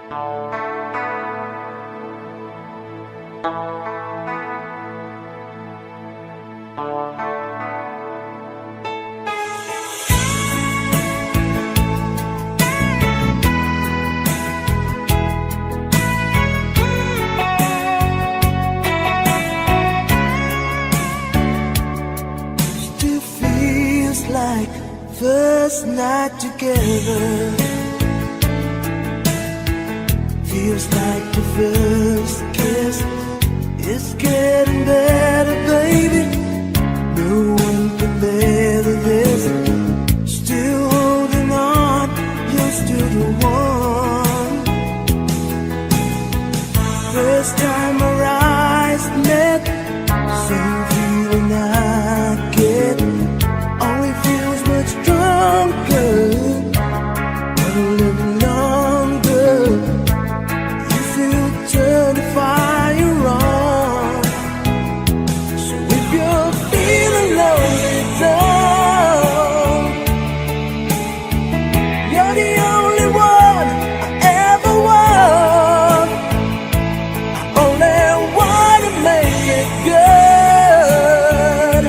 Still feels like first night together. Feels like the first kiss. It's getting better, baby. No one can better this. Still holding on, you're still the one. First time our eyes met, same feeling I get. Only feels much stronger, but a little longer. You feel turn the fire on. So if you're feeling lonely, don't. You're the only one I ever want. I only want to make it good.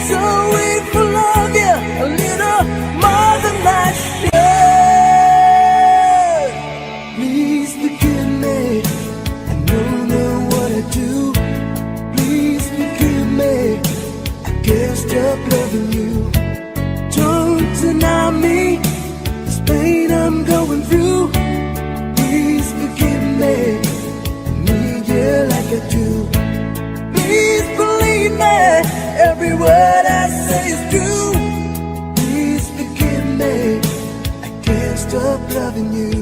So if I love you a little more than I should, please forgive me. I don't know what I do. Please forgive me. I can't stop loving you. Don't deny me this pain I'm going through. Please forgive me. I need you like I do. Please believe me. Every word I say is true. Please forgive me. I can't stop loving you.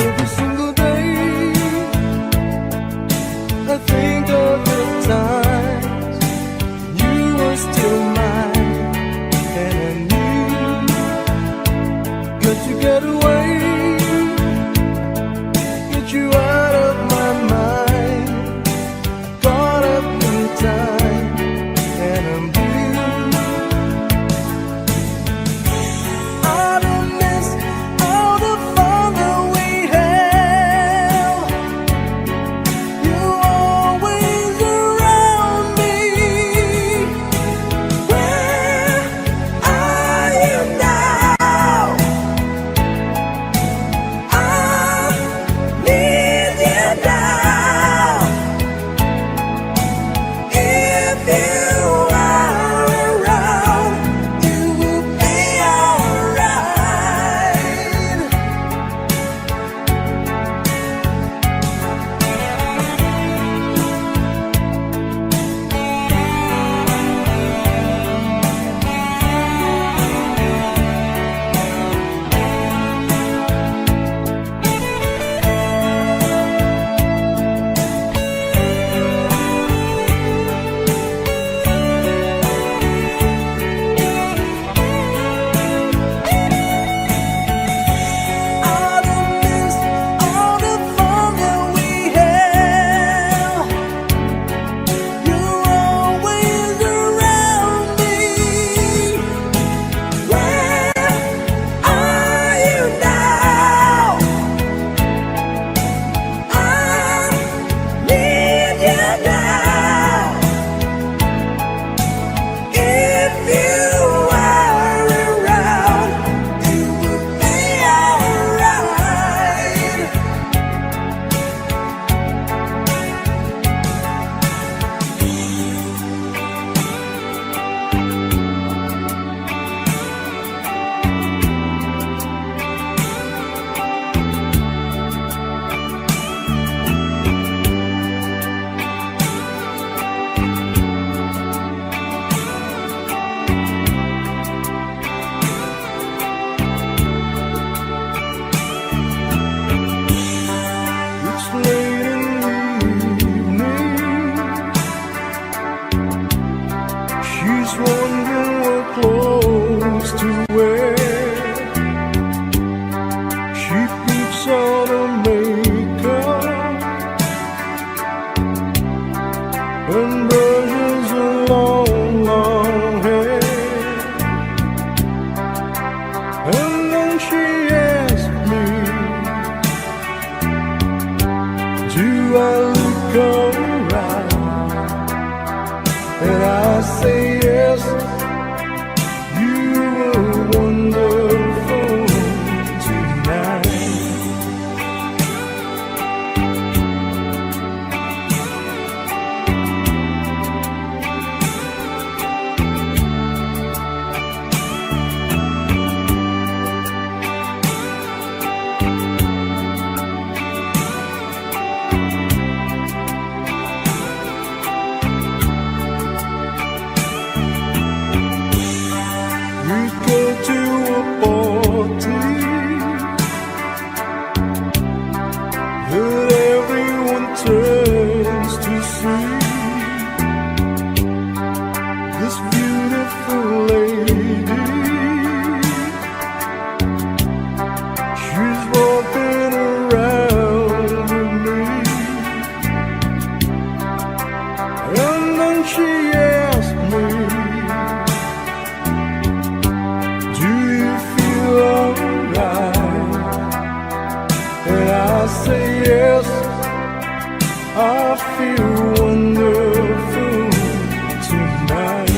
Every single day I think of the times you were still mine, and and I say yes. You were wonderful tonight. We go to a party that everyone turns to see this beautiful lady. She's walking around with me, and then she asked me, do you feel alright? And I say yes, I feel wonderful tonight.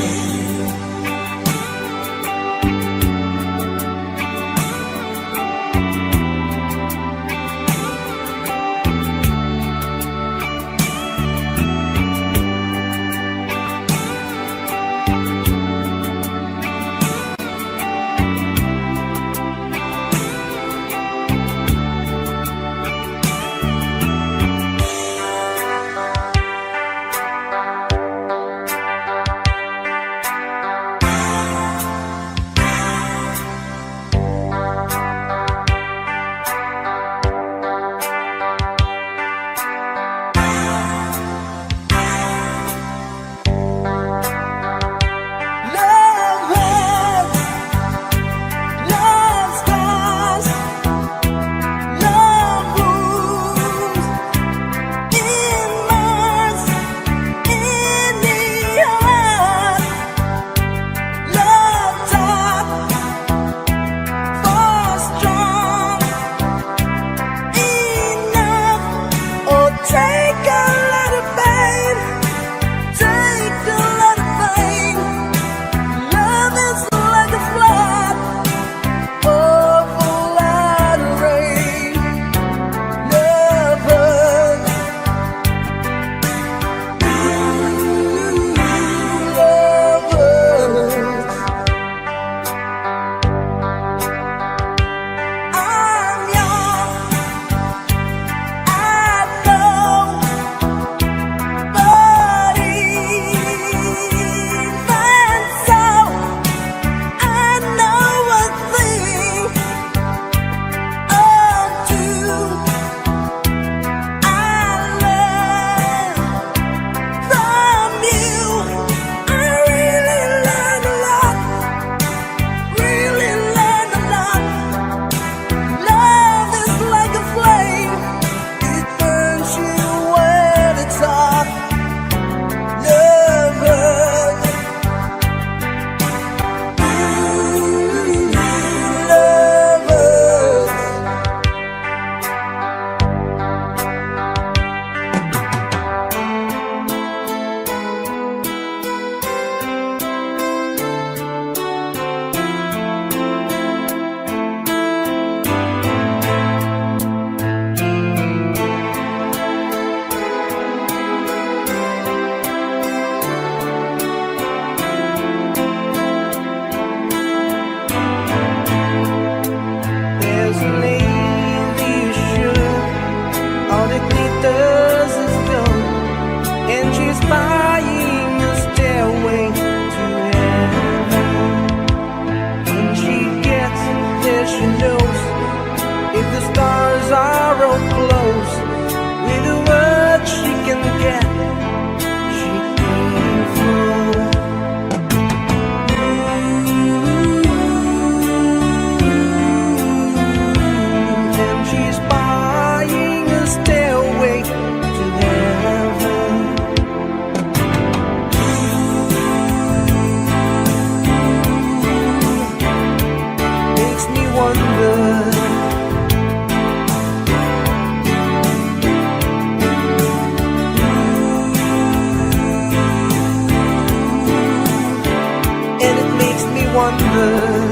wonder.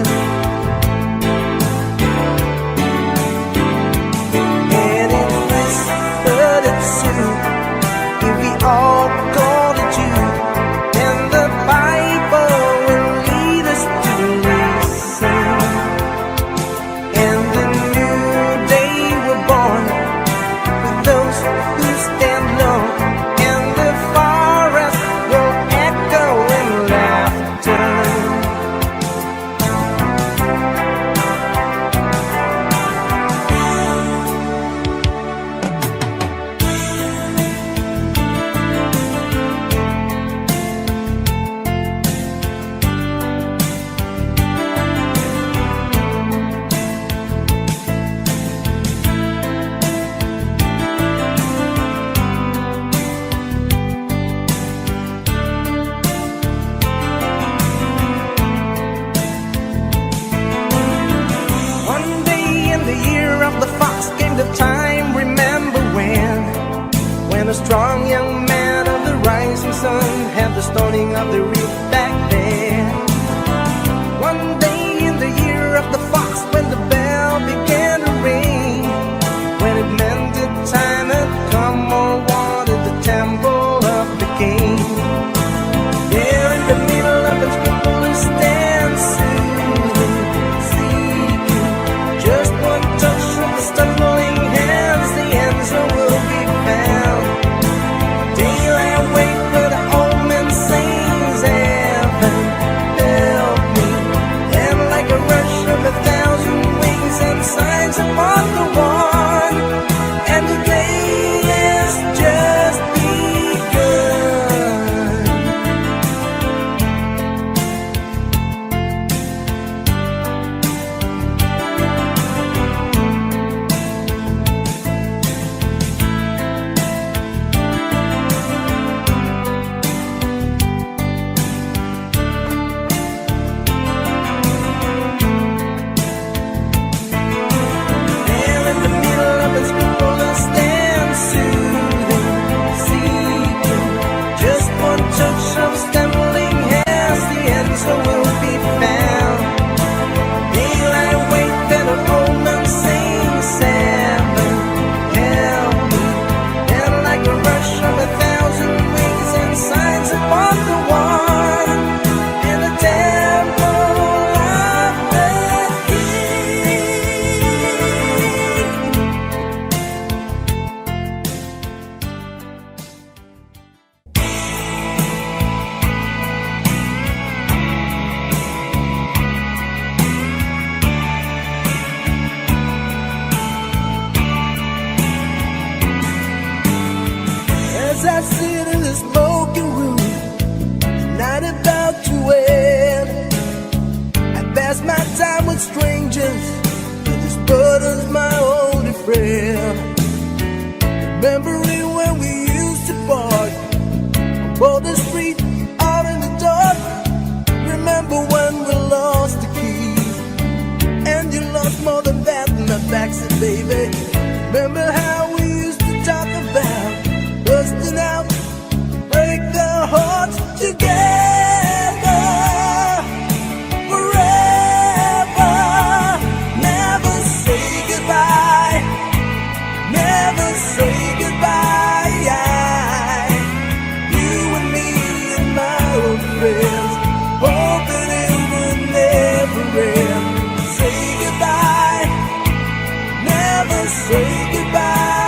And it whispered it soon, if we all go to Jude, and the Bible will lead us to listen. And the new day we're born, with those who stand low, and the forest will echo in laughter. One day in the year of the fox came the time, remember when a strong young man of the rising sun had the stoning of the reef back then. One day in the year of the fox, when the bell began to ring, when it meant the time had come, or wanted the temple of the king. There in the middle of the people who stand soothing, seeking just one touch of the stumbling hands, the answer will be found. Daylight wait for the old man sings, heaven help me. And like a rush of 1,000 wings and signs upon the one, and the day has just begun. There in the middle of his people that stand soothing, seeking just one touch of stumbling hands, the answer will be found. Daylight wait, then an old man sings, heaven help me. And like a rush of 1,000 wings and signs upon the one, in the temple of the King. As I sit in the smoking room, the night about to end, I pass my time with strangers, but this burden's my only friend. Remembering when we used to park on Boulder Street out in the dark. Remember when we lost the keys, and you lost more than that in the backseat, baby. Remember how we used to talk about busting out, break their hearts together forever. Never say goodbye, never say goodbye. You and me and my old friends, hoping it would never end. Say goodbye, never say goodbye.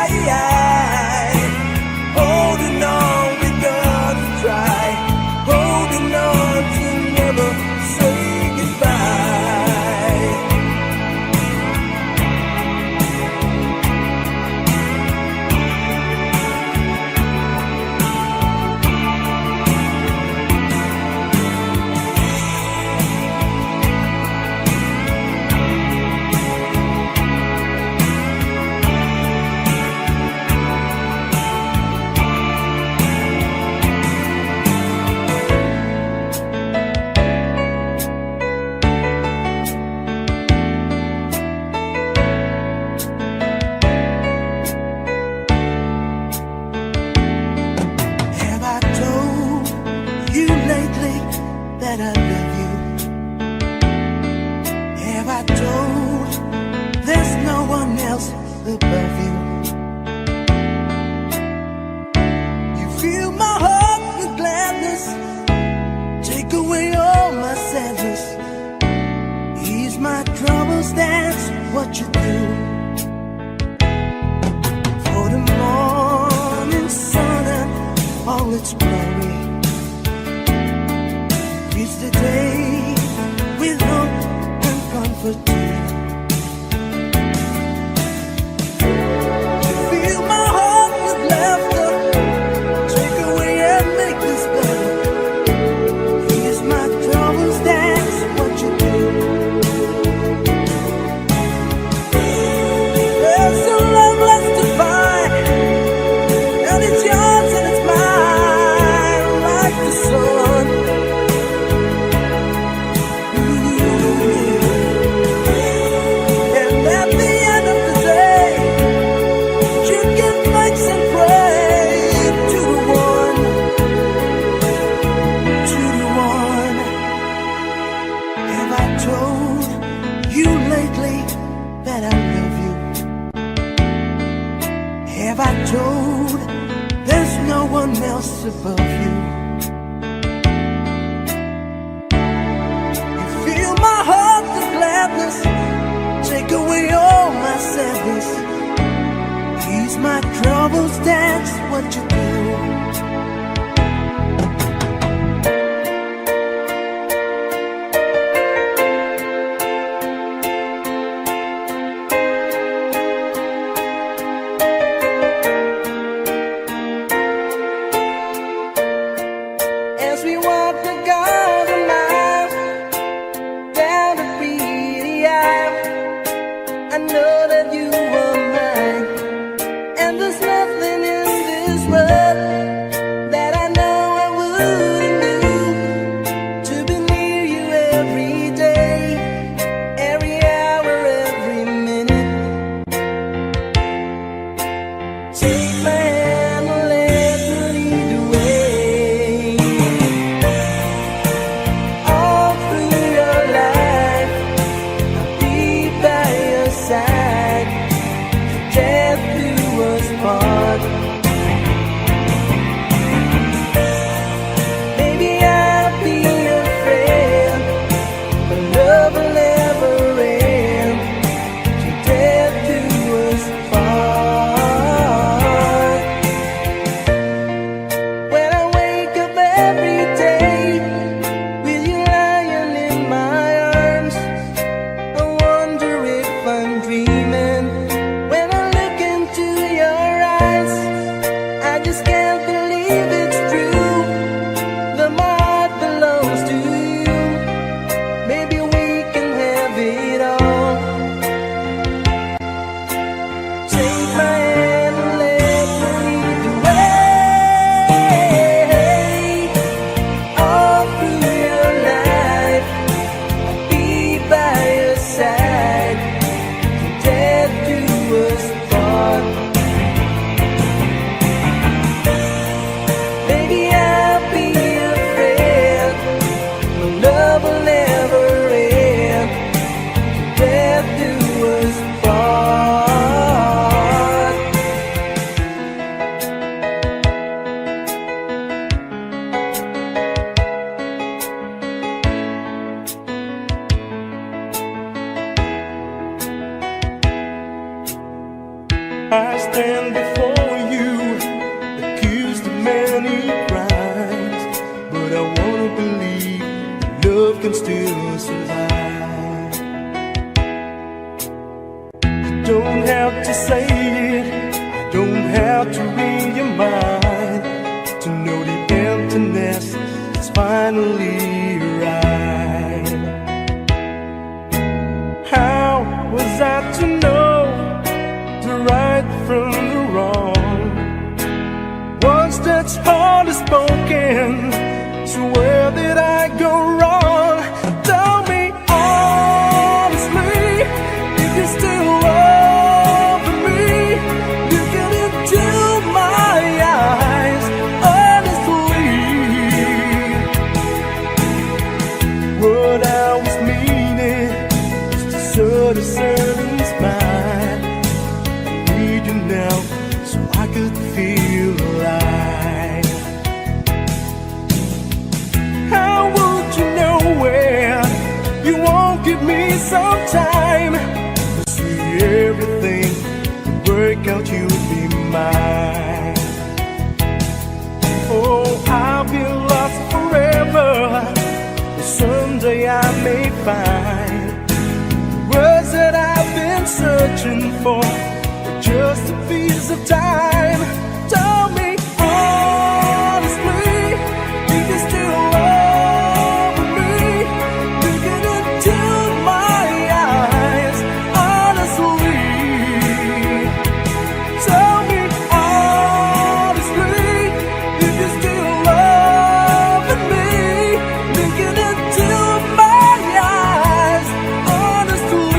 above you. You fill my heart with gladness, take away all my sadness, ease my troubles, that's what you do. For the morning sun and all its glory, greets the day with hope and comfort too. You fill my heart with laughter, take away and make this better, ease my troubles, that's what you do. There's so long left to find, and it's yours and it's mine, like the sun. And at the end of the day, you give thanks and praise to the one, to the one. Have I told you lately that I love you? Have I told there's no one else above you? You fill my heart with gladness, take away all my sadness, ease my troubles, that's what you do. As we walk the garden mile down the pretty aisle, I know that you are mine, and there's nothing in this world that I know I wouldn't do to be near you every day, every hour, every minute. Take my hand and let me lead the way. All through your life, I'll be by your side. Death do us part. Maybe I'll be your friend, but love will never end. Till death do us part. When I wake up every day with you lying in my arms, I wonder if I'm dreaming. When I look into your eyes, I just can't believe it's true, that my heart belongs to you. Maybe we can have it all. Take my hand and let me lead the way. All through your life, I'll be by your side. Till death do us part. Maybe I'll be your friend, but love will never end. Till death do us part. I stand before you, accused of many crimes, but I wanna believe that love can still survive. You don't have to say it, I don't have to read your mind to know the emptiness is finally arrived. How was I to know the right from the wrong? Words that's hardly spoken, so where did I go wrong? Tell me honestly, if you still love me, looking into my eyes honestly. What I was meaning was to sort of certain smile, time to see everything work out, you'll be mine. Oh, I'll be lost forever, but someday I may find words that I've been searching for just a piece of time. Tell me honestly, if you still love me, look into my eyes. Honestly, tell me honestly, if you still love me, look into my eyes. Honestly.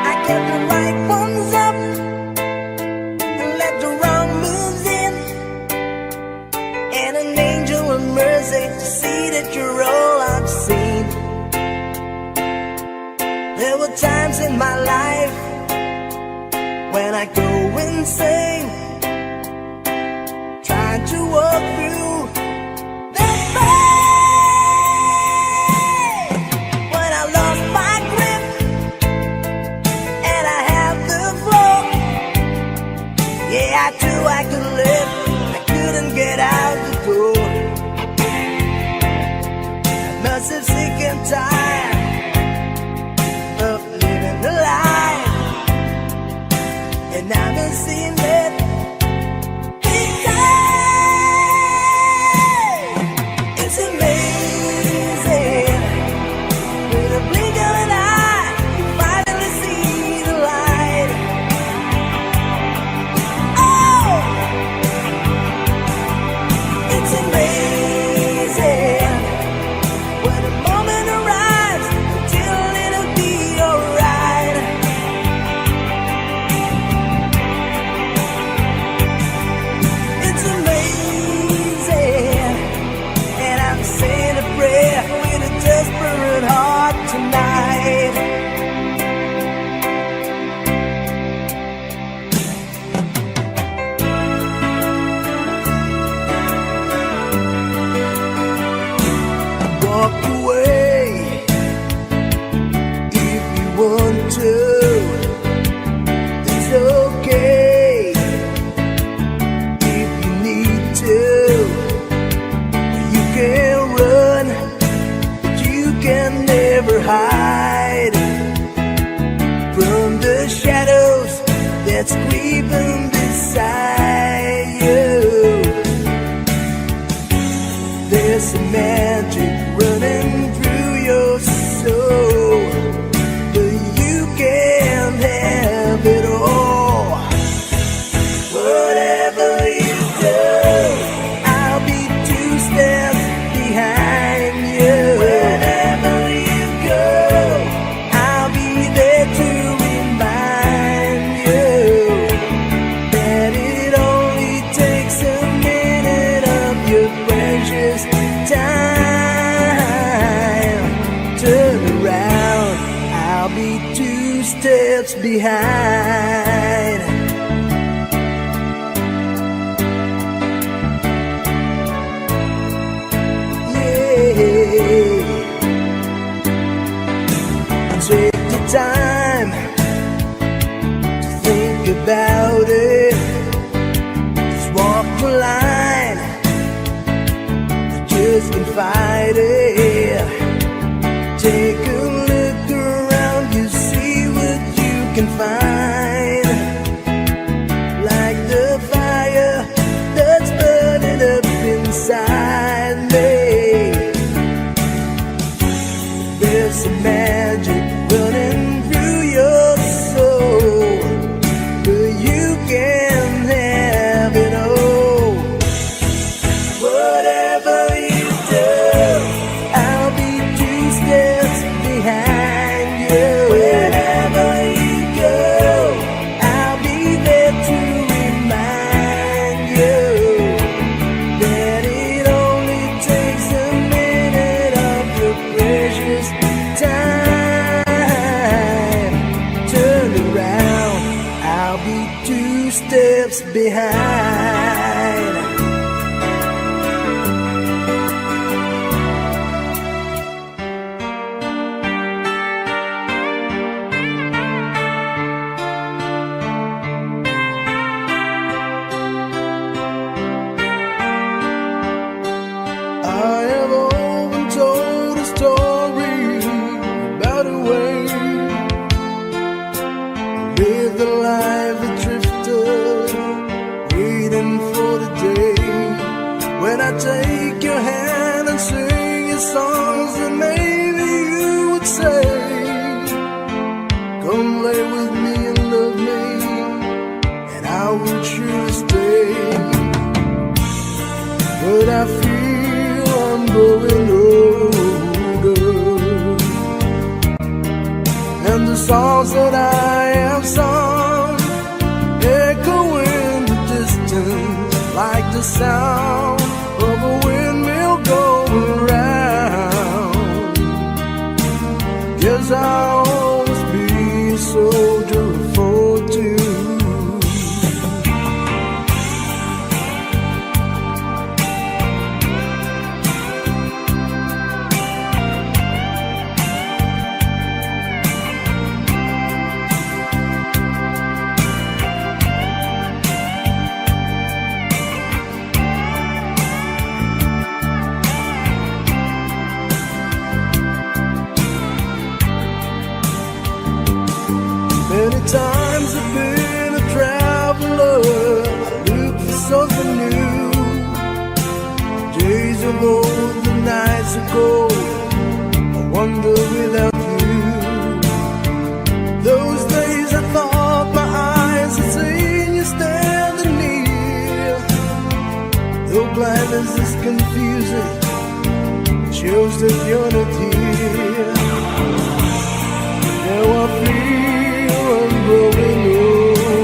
I get the right ones up and let the wrong moves in, and an angel of mercy to see that you're all I've seen. There were times in my life when I go insane, trying to walk through the pain. When I lost my grip and I had the floor, yeah, I knew I could live, I couldn't get out the door. I must have sick and tired of living the life, and now I'm seeing it. It's amazing, with a blink of an eye, you finally see the light. Oh, it's amazing, when the moment arrives, until it'll be alright. It's amazing, and I'm saying a prayer with a desperate heart tonight. Walk away if you want to. It's okay if you need to. You can run, but you can never hide from the shadows that's creeping beside you. There's some magic running through your soul, but you can't have it all. Whatever you do, I'll be 2 steps behind you. Wherever you go, I'll be there to remind you that it only takes a minute of your precious time. Turn around, I'll be 2 steps behind. Yeah. Take the time to think about it. Just walk the line, you just can fight it. Take a look around, you see what you can find. mistakes behind. I have often told a story about a way lived a life that drifted, waiting for the day when I take your hand and sing your songs, and maybe you would say, come lay with me and love me, and I would surely stay. But I feel I'm growing older, and the songs that I have sung echo in the distance like the sound of a windmill going round. Guess I'll always be a soldier of fortune. Many times I've been a traveler, I look for something new. Days of old, the nights are cold, I wonder without you. Those days I thought my eyes had seen you standing near. Though blindness is confusing, it shows that you're not here. Now I feel I'm growing older,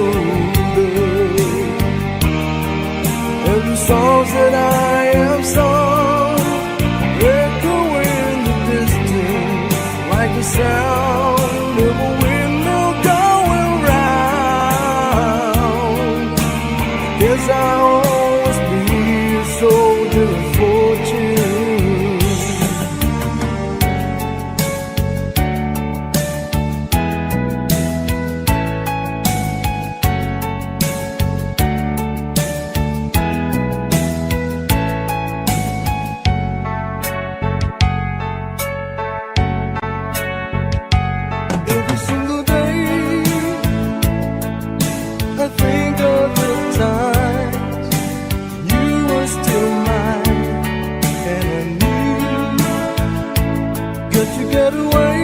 and the songs that I have sung echo in the distance like the sound of a windmill going round. Guess I'll always be a soldier of fortune. Every single day I think of the times you were still mine, and I knew got to get away,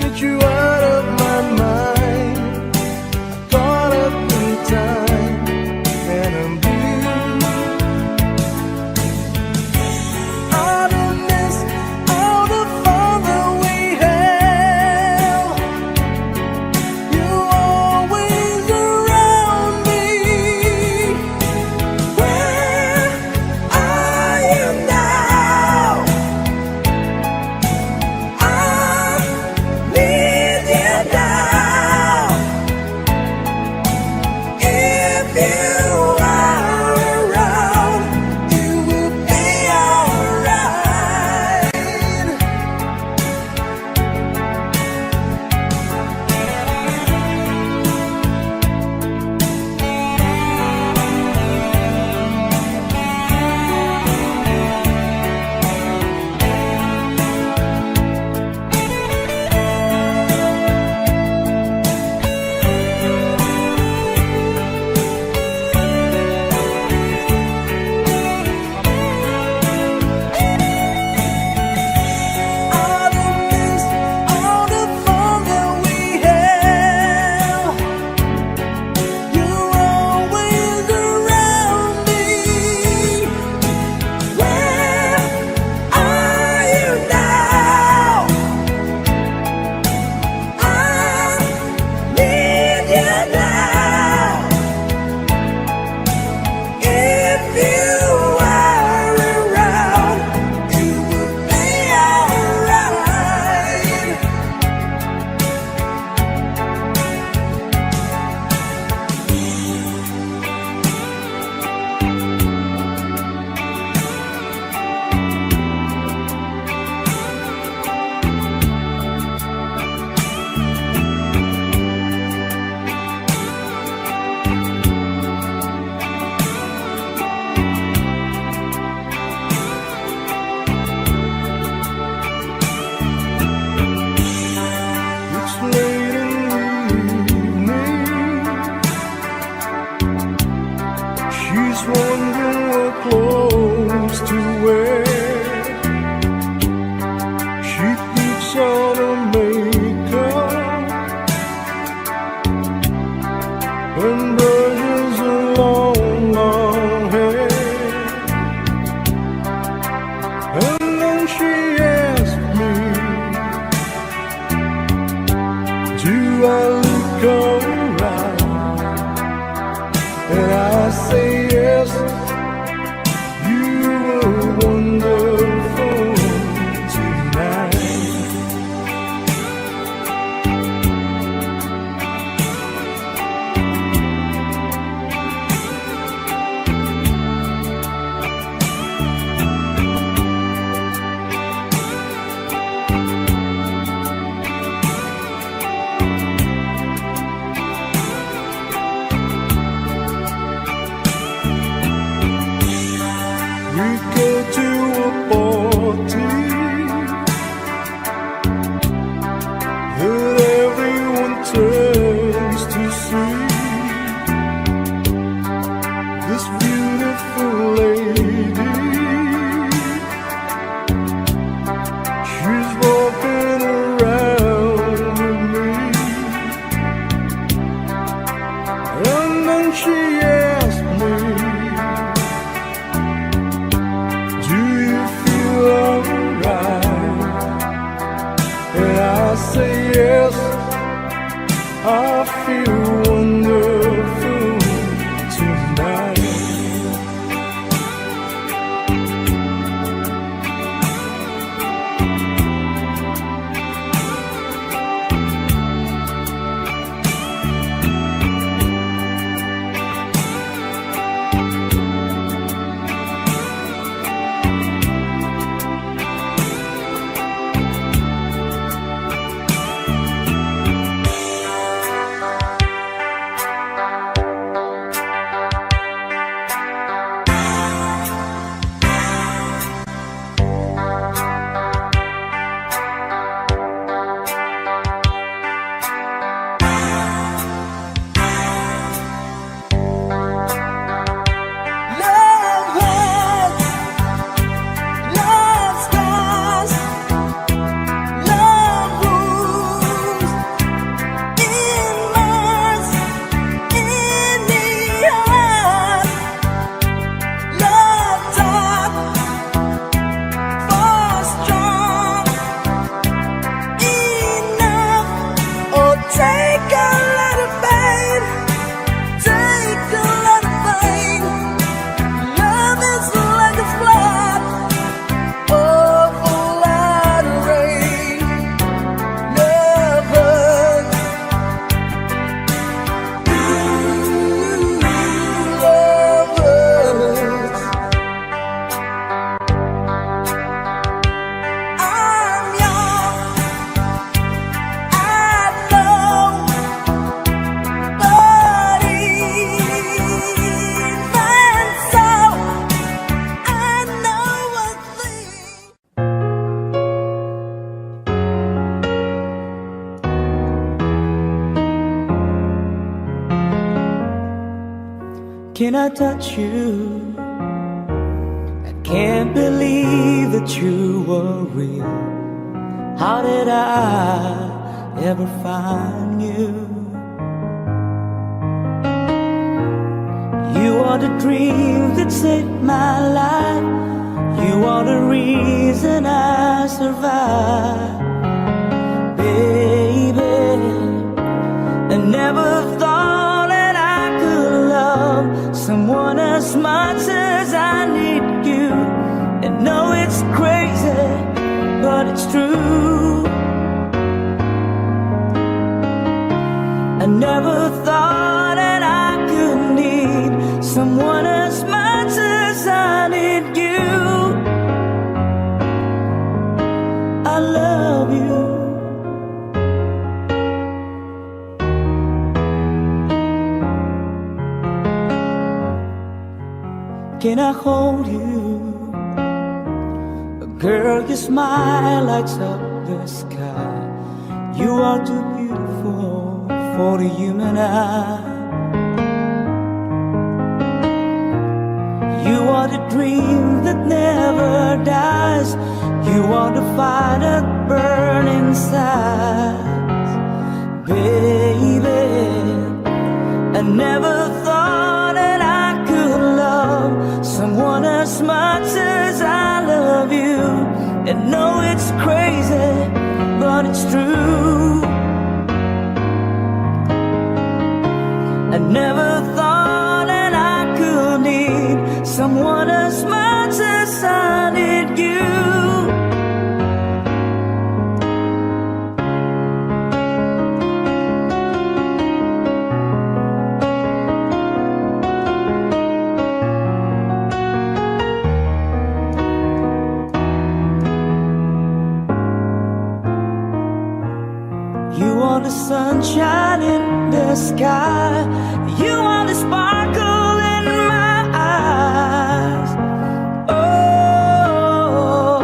get you out of my mind. I thought of the time, and I'm blue. I don't miss all the fun that we had. You always around me. Where are you now? And then she asked me, do I look alright? And I say yes, you were wonderful tonight. We go to a party that everyone turns to see. This beautiful lady, she's walking around with me. And then she asked me, do you feel alright? And I say yes, I feel wonderful tonight. Can I touch you? I can't believe that you were real. How did I ever find you? You are the dream that saved my life. You are the reason I survived. Baby, I never thought that I could love someone as much as I need you. And know it's crazy, but it's true. I never thought that I could need someone as much as I need you. I love you. Can I hold you? Girl, your smile lights up the sky. You are too beautiful for the human eye. You are the dream that never dies. You are the fire that burns inside. Baby, I never thought that I could love someone as much as I love you. but it's true. I never thought that I could need someone as much as I need you. You are the sunshine in the sky. You are the sparkle in my eyes. Oh,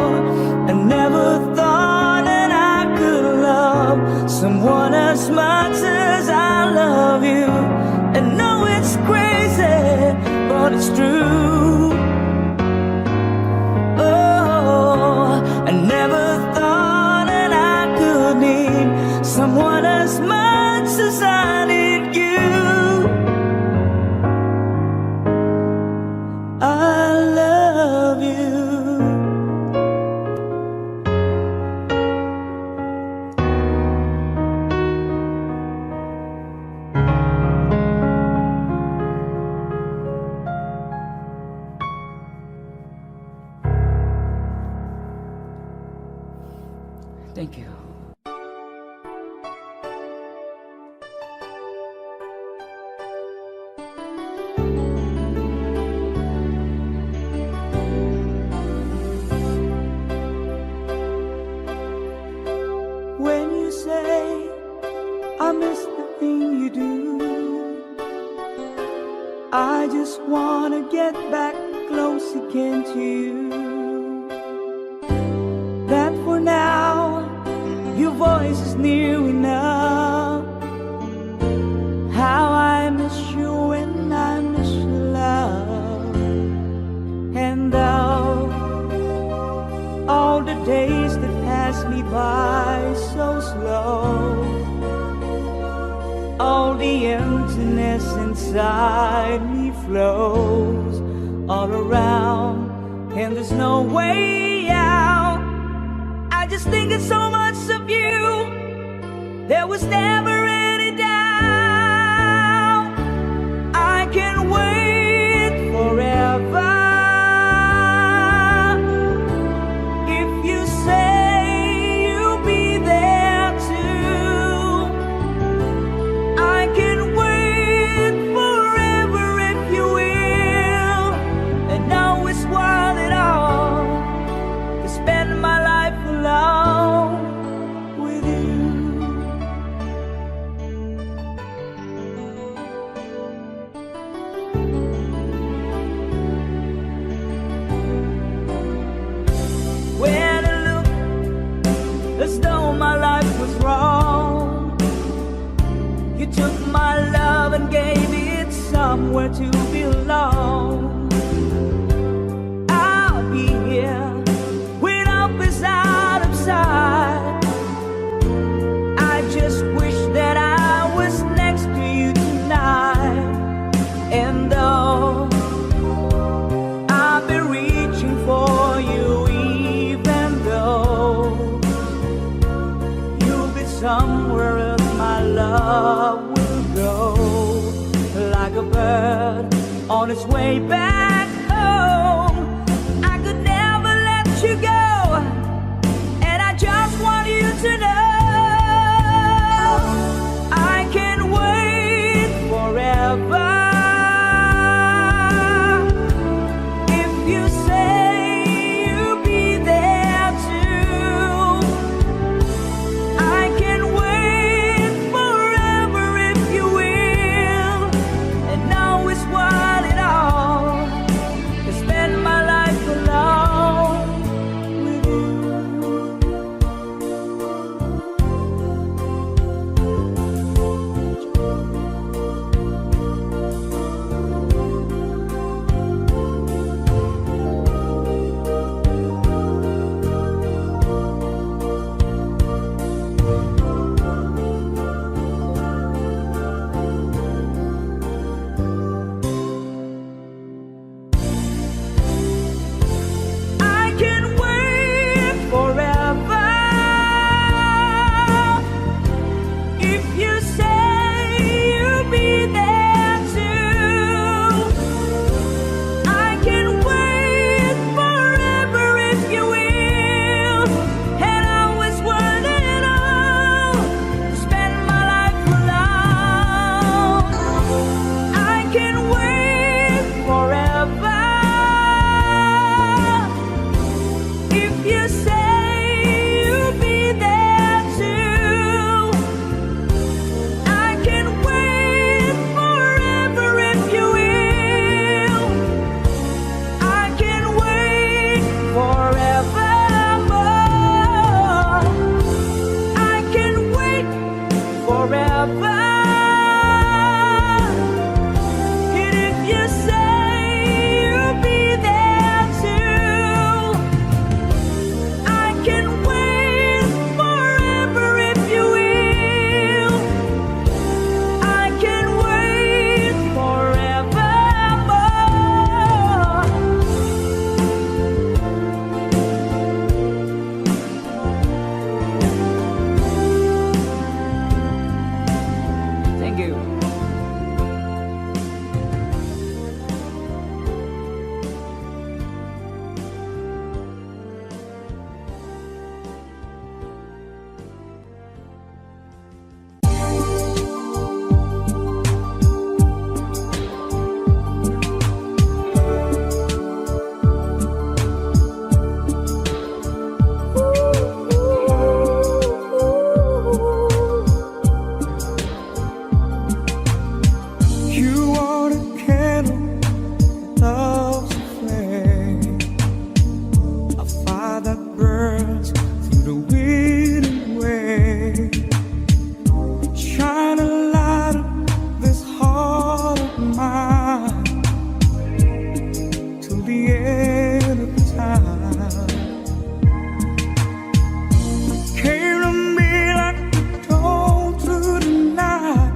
I never thought that I could love someone as much as I love you. I know it's crazy, but it's true. Oh, I never thought that I could need someone as much as I need you. I love you. Thank you. When you say I miss the thing you do, I just wanna get back close again to you. That for now your voice is near enough. How I miss you when I miss your love. And though all the days that pass me by so slow, all the emptiness inside me flows all around, and there's no way out. I just thinking so much of you, there was never any doubt. I can wait forever if you say you'll be there too. I can wait forever if you will, and know it's worth it all to spend my life alone with you. When it looked as though my life was wrong, you took my love and gave it somewhere to belong. I'll be here when up is out of sight. I just wish that I was next to you tonight. And though I've been reaching for you, even though you'll be somewhere else, my love will go like a bird on its way back home. I could never let you go, and I just want you to know I can wait forever if you say you'll be there too. I can wait forever if you will, and know it's worth it all you say you'll be there too, I can wait forever if you will. I can wait forevermore. I can wait forever. And if you say you'll be there too, I can wait forever if you will. I can wait forevermore. Thank you. You are the candle that loves a flame, a fire that burns through the wind and rain. Shine a light on this heart of mine till the end of time. Came to me like the dawn through the night,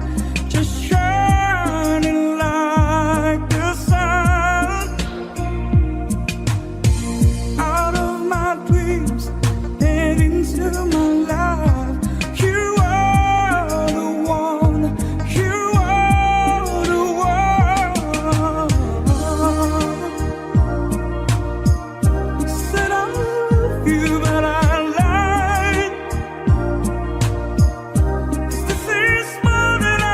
just shining like the sun. Out of my dreams and into my life, you are the one, you are the one. Said I love you, but I lied. 'Cause this is more than I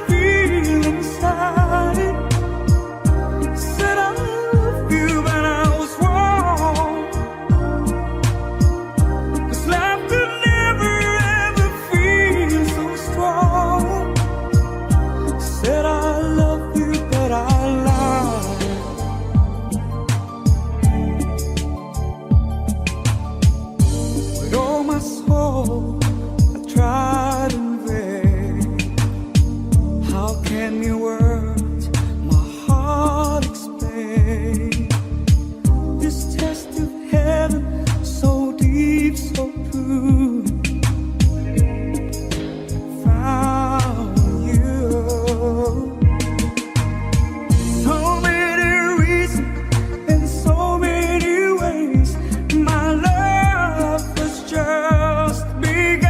feel inside. Said I love you, but I was wrong. 'Cause life could never ever feel so strong. Said I love you, but I lied. With all my soul, I tried in vain. How can your words, my heart explain this test of heaven, so deep, so true? Found you. So many reasons in so many ways. My love was just begun.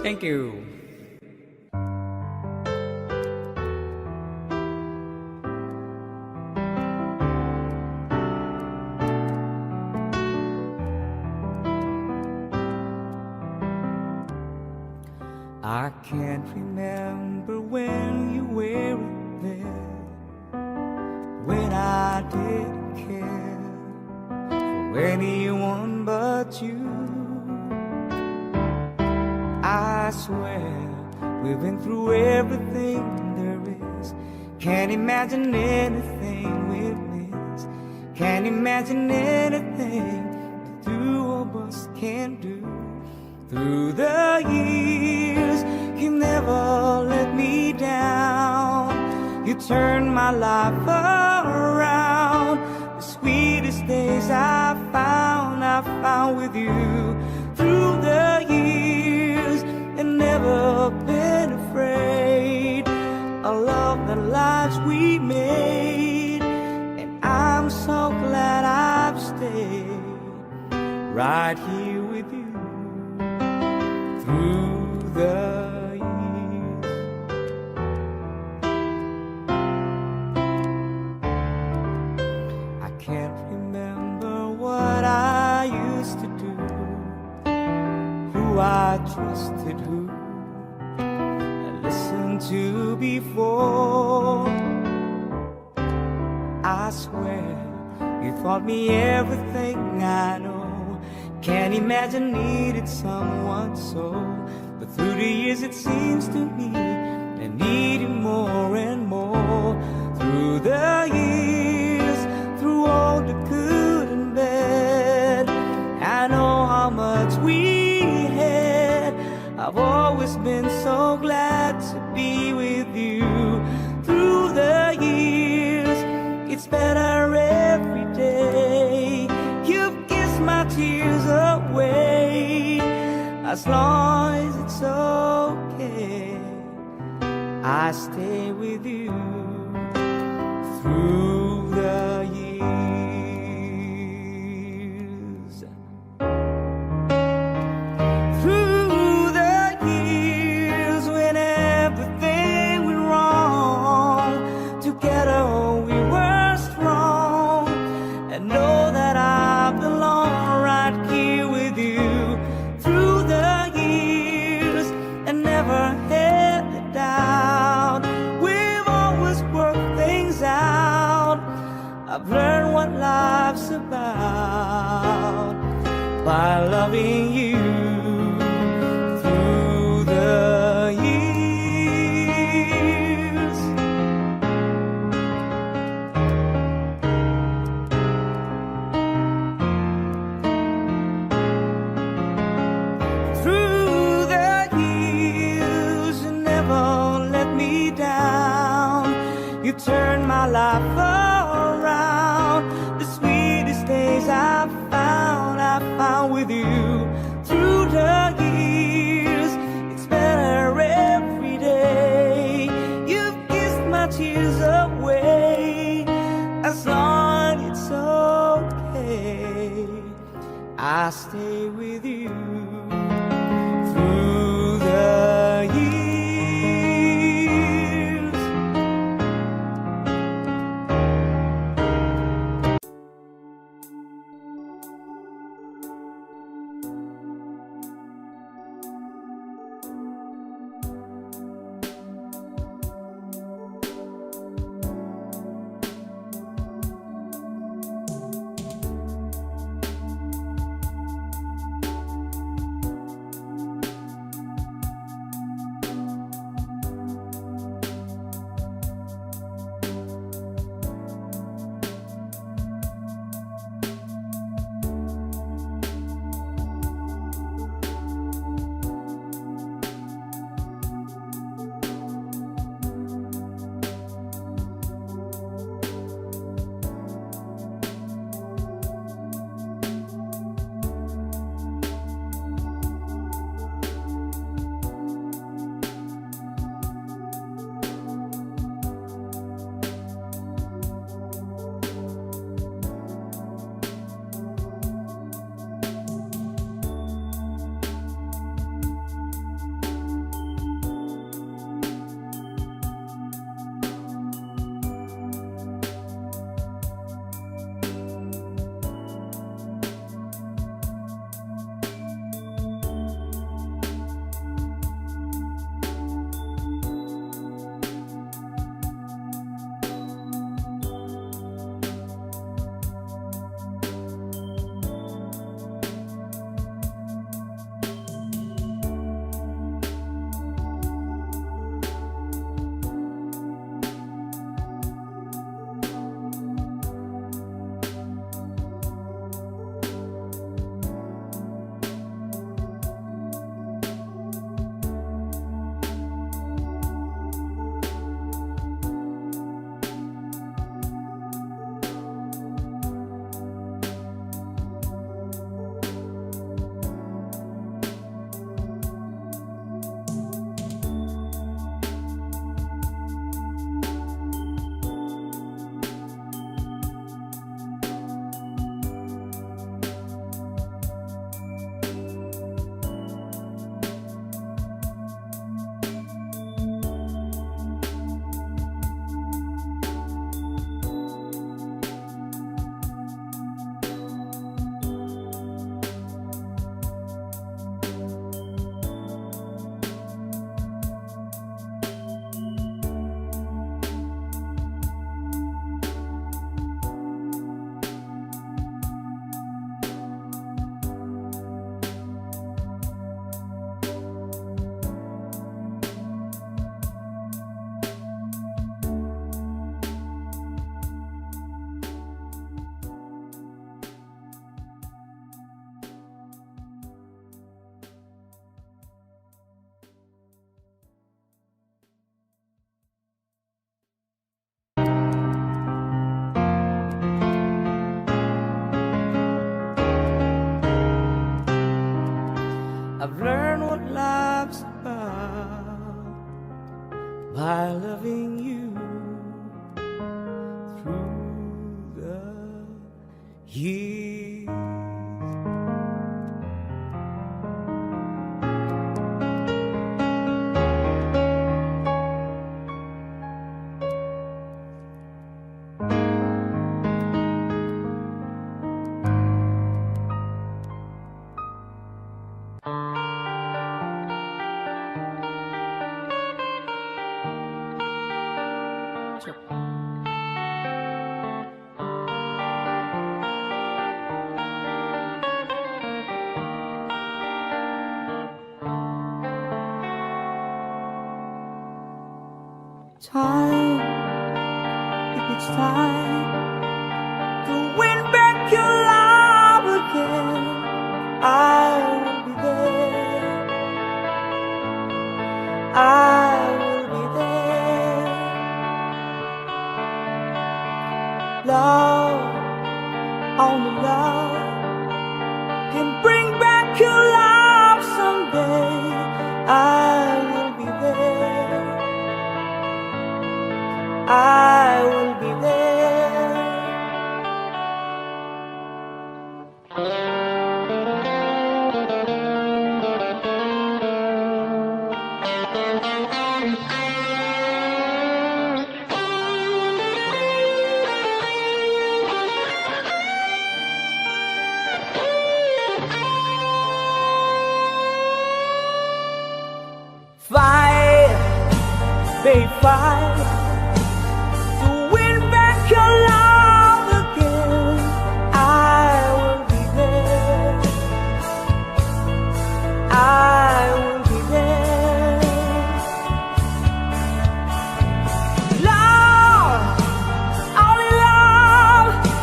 Thank you. I can't remember when you were there, when I didn't care for anyone but you. I swear we've been through everything there is. Can't imagine anything we'd miss. Can't imagine anything the two of us can do. Through the years, you never let me down. You turned my life around. The sweetest days I found with you. Through the years, and never been afraid. A love the lives we made, and I'm so glad I've stayed right here with you. Through the years, I can't remember what I used to do, who I trusted, who I listened to before. I swear you taught me everything I know. Can't imagine needed someone so, but through the years it seems to me I need you more and more. Through the years, through all the good and bad, I know how much we had. I've always been so glad to be with you. Through the years, it's better every day. You've my tears away. As long as it's okay, I stay with you through the years. Through the years, when everything went wrong, together we were strong. And know that I belong right here with you. Through the years, and never had a doubt. We've always worked things out. I've learned what life's about by loving you through the years. Through the years, you never let me down. You turned my life around. The sweetest days I found with you. Through the years, it's better every day. You've kissed my tears away. As long as it's okay, I stay with you through the years. learn what life's about by loving you through the years. Time, if it's time to win back your love again, I will be there. I will be there. Love, only love can bring back your love someday. I will be there. I will be there. Fight, babe, fight. Your love again, I will be there. I will be there. Love, only love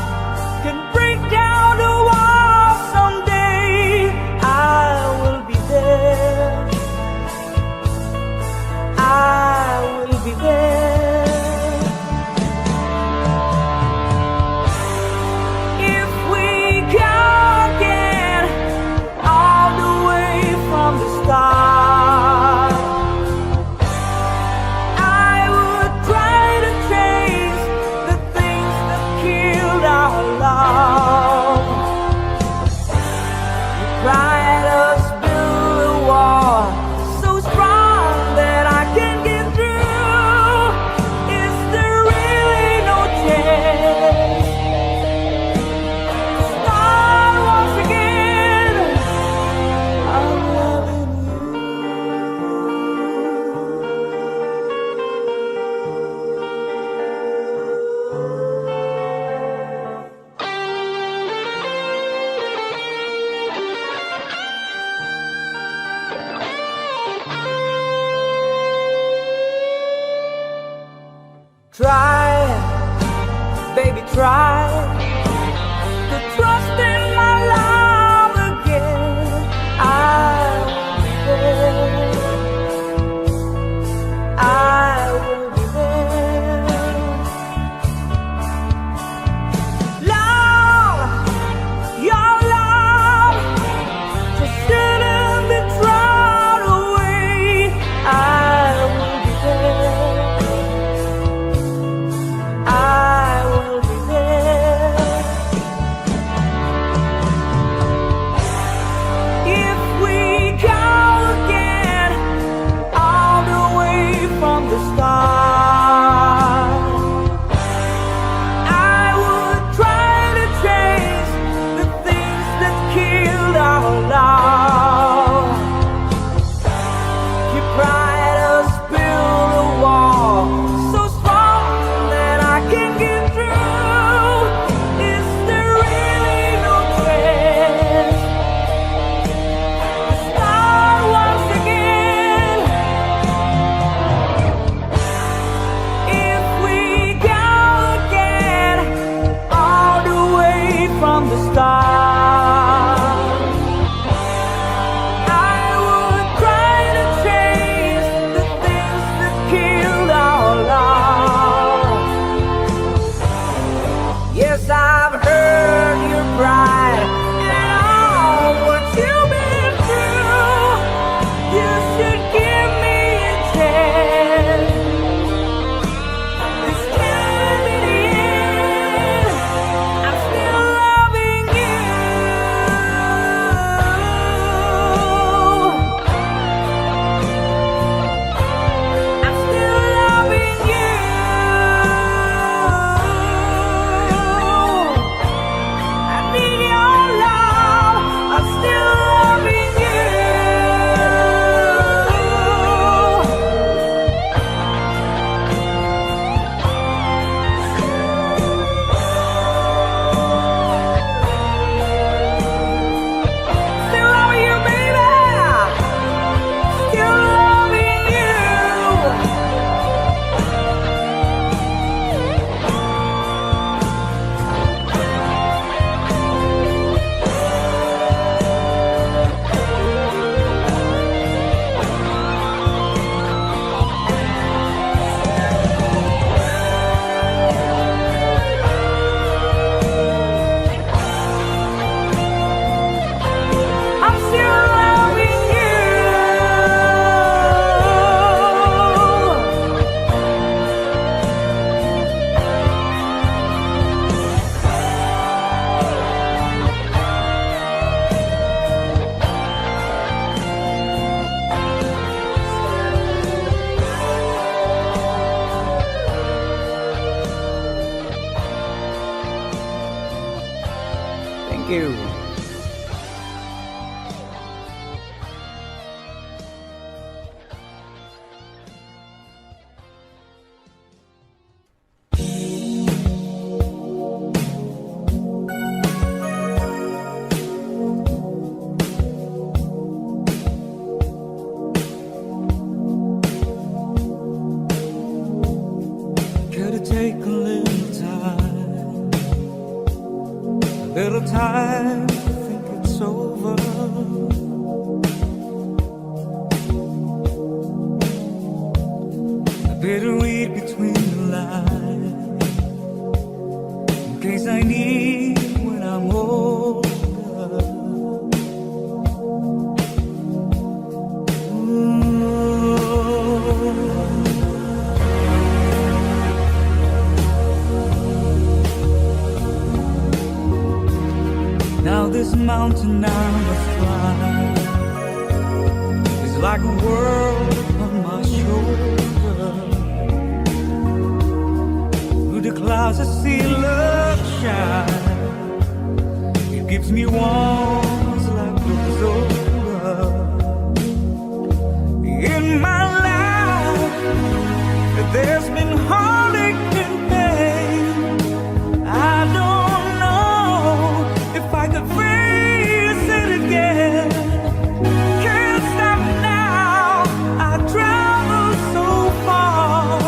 can break down the walls someday. I will be there. I will be there. Try, baby, try to trust in my love again. I will be there. I will be there. Love, your love just shouldn't be thrown away. I will be there. I will be there. Thank you. Could it take a little time to think it's over? I better read between the lines in case I need when I'm older. Now this mountain I must climb is like a world on my shoulder. Through the clouds I see love shine. It gives me warmth it's like goes over. In my life there's been heartache and pain. I don't know if I could face it again. Can't stop now. I travel so far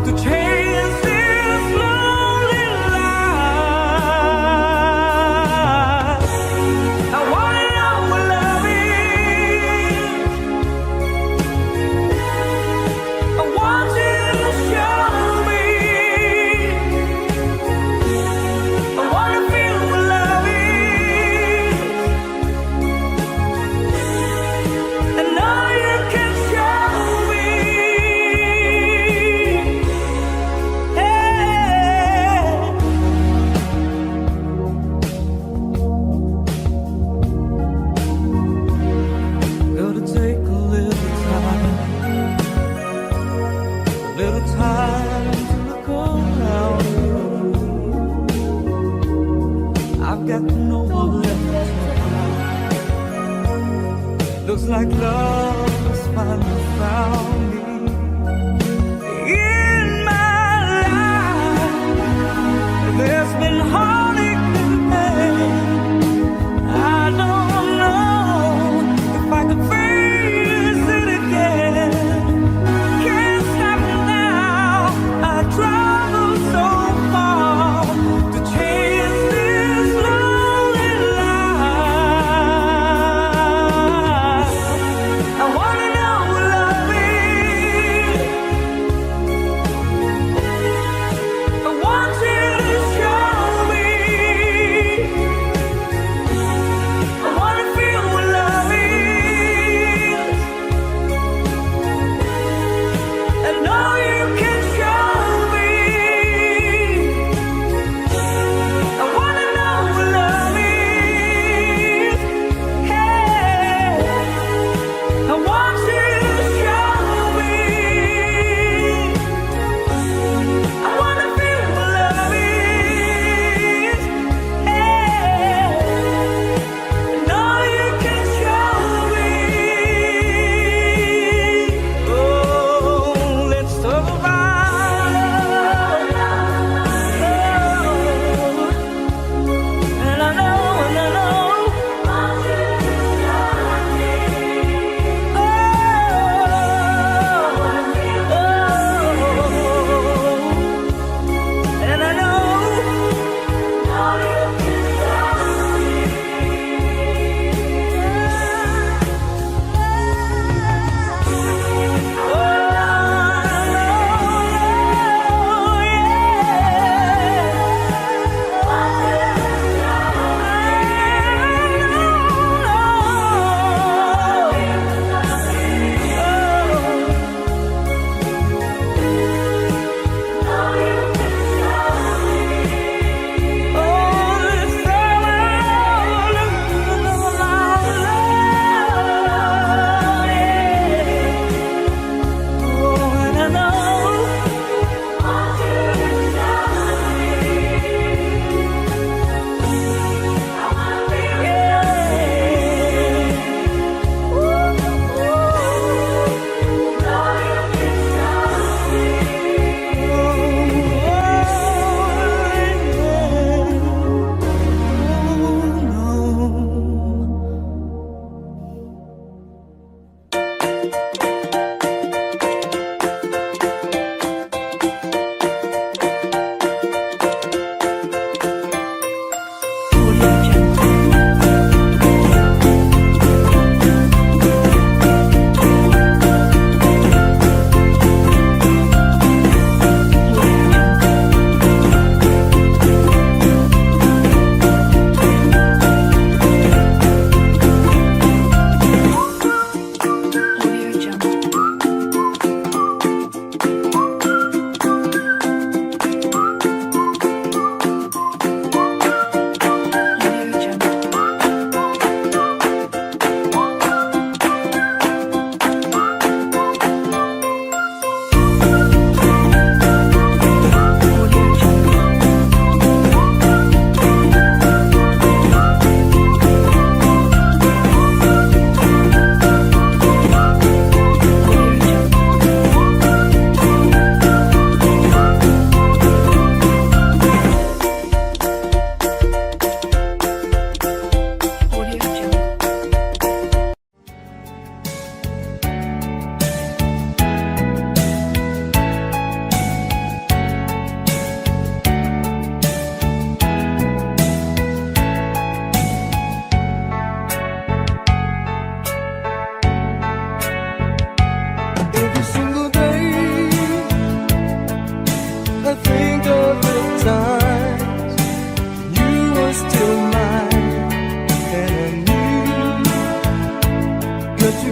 to chase this lonely life. I wanna know what love is. I want you to show me. I wanna feel what love is. I know you can show me. Hey. Gotta take a little time to look around you. I've got no one left to cry. Looks like love has finally found me. In my life, there's been heartache and pain. I don't know if I could face it again. Can't stop now. I travel so far to chase this lonely life. I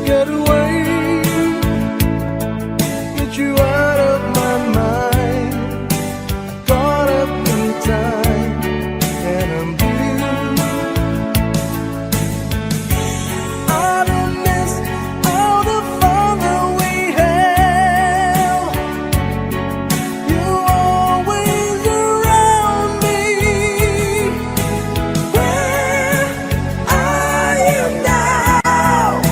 get away, get you out of my mind. Caught up in time, and I'm blue. I don't miss all the fun that we had. You're always around me. Where are you now?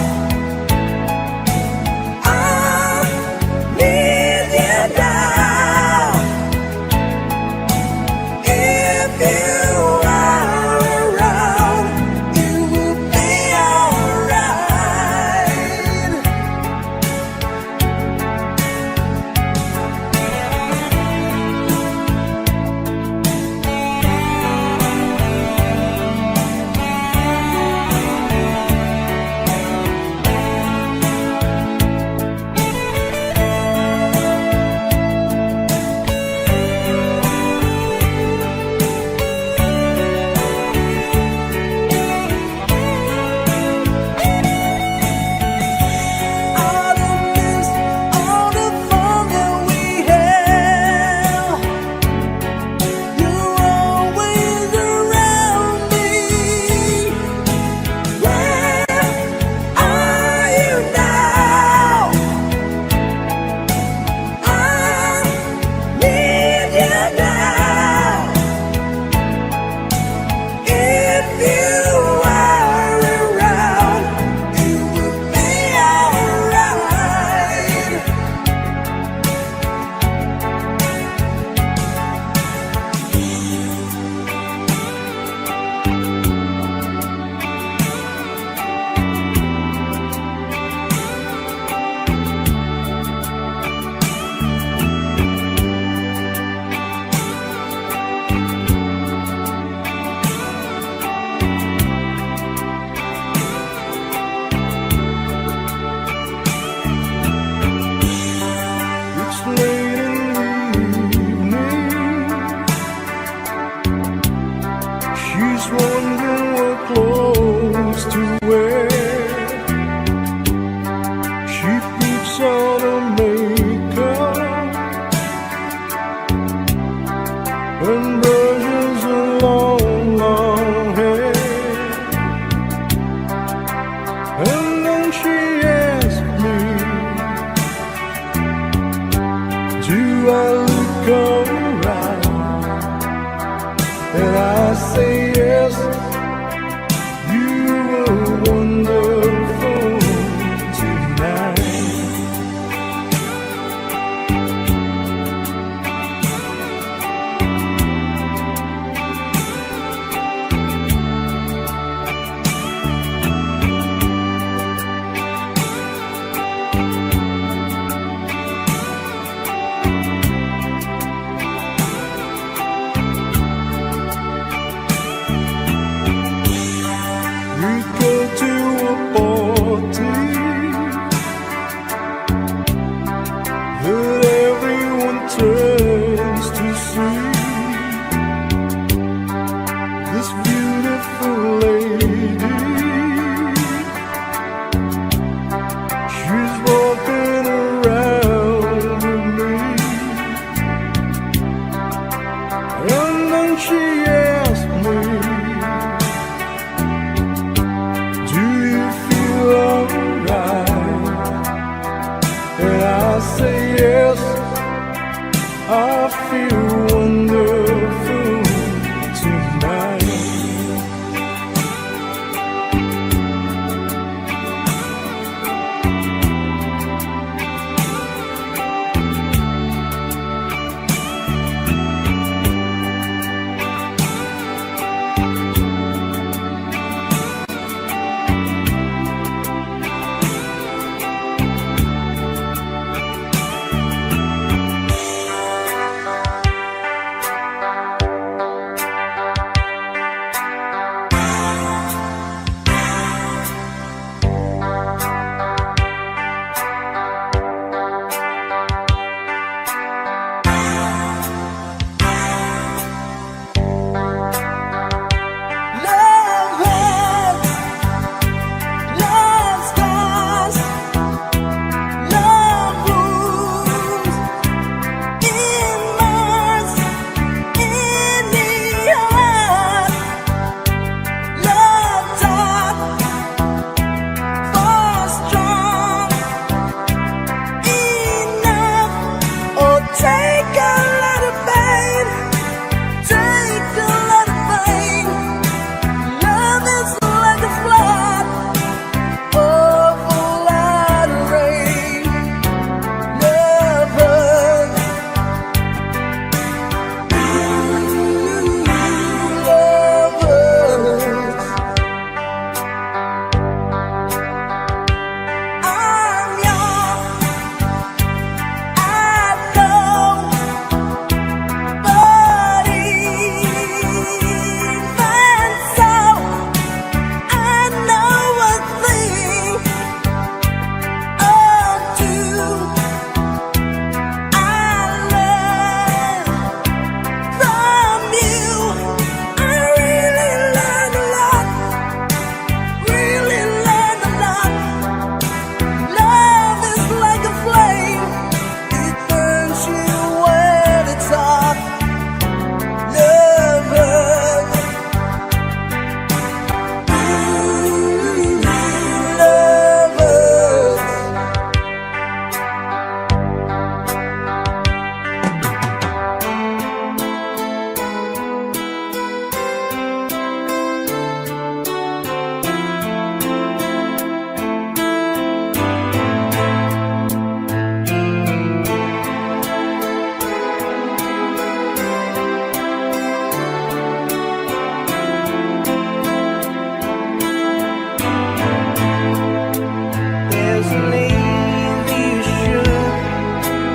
There's a lady sure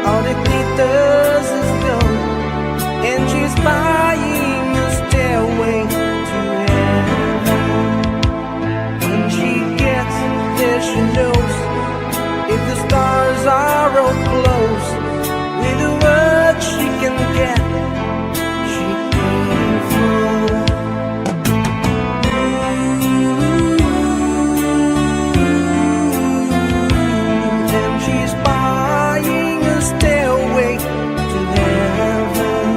all it glitters is gold, and she's buying a stairway to heaven. When she gets there, she knows if the stars are all close, with a word she can get, she can flow. And she's buying a stairway to heaven.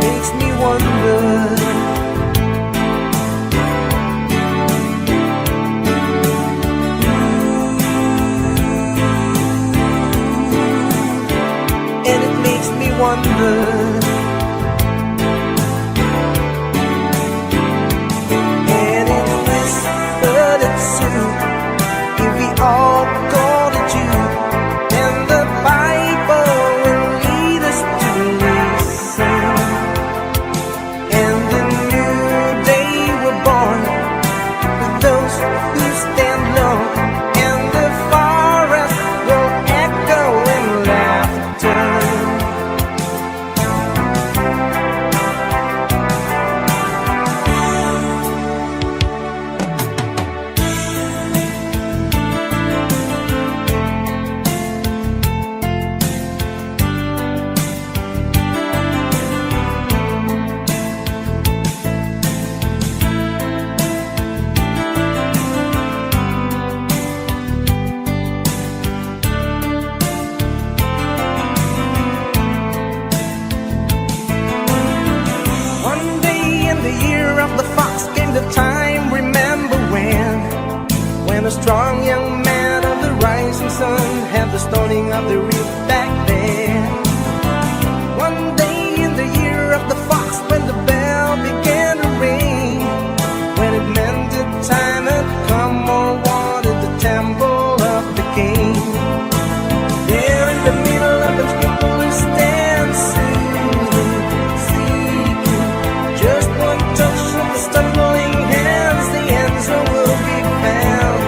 Makes me wonder. And it makes me wonder. And it's whispered it's soon if we all call it you, and the Bible will lead us to listen. And the new day we're born with those who stand long, and the forest will echo in laughter. One day in the year of the fox came the time, remember when a strong young man of the rising sun had the stoning of the reef back then. One day in the year of the fox, when the bell began to ring, when it meant the time had come, or wanted the temple of the king. There in the middle of the people who stand soothing, seeking just one touch of the stumbling hands, the answer will be found.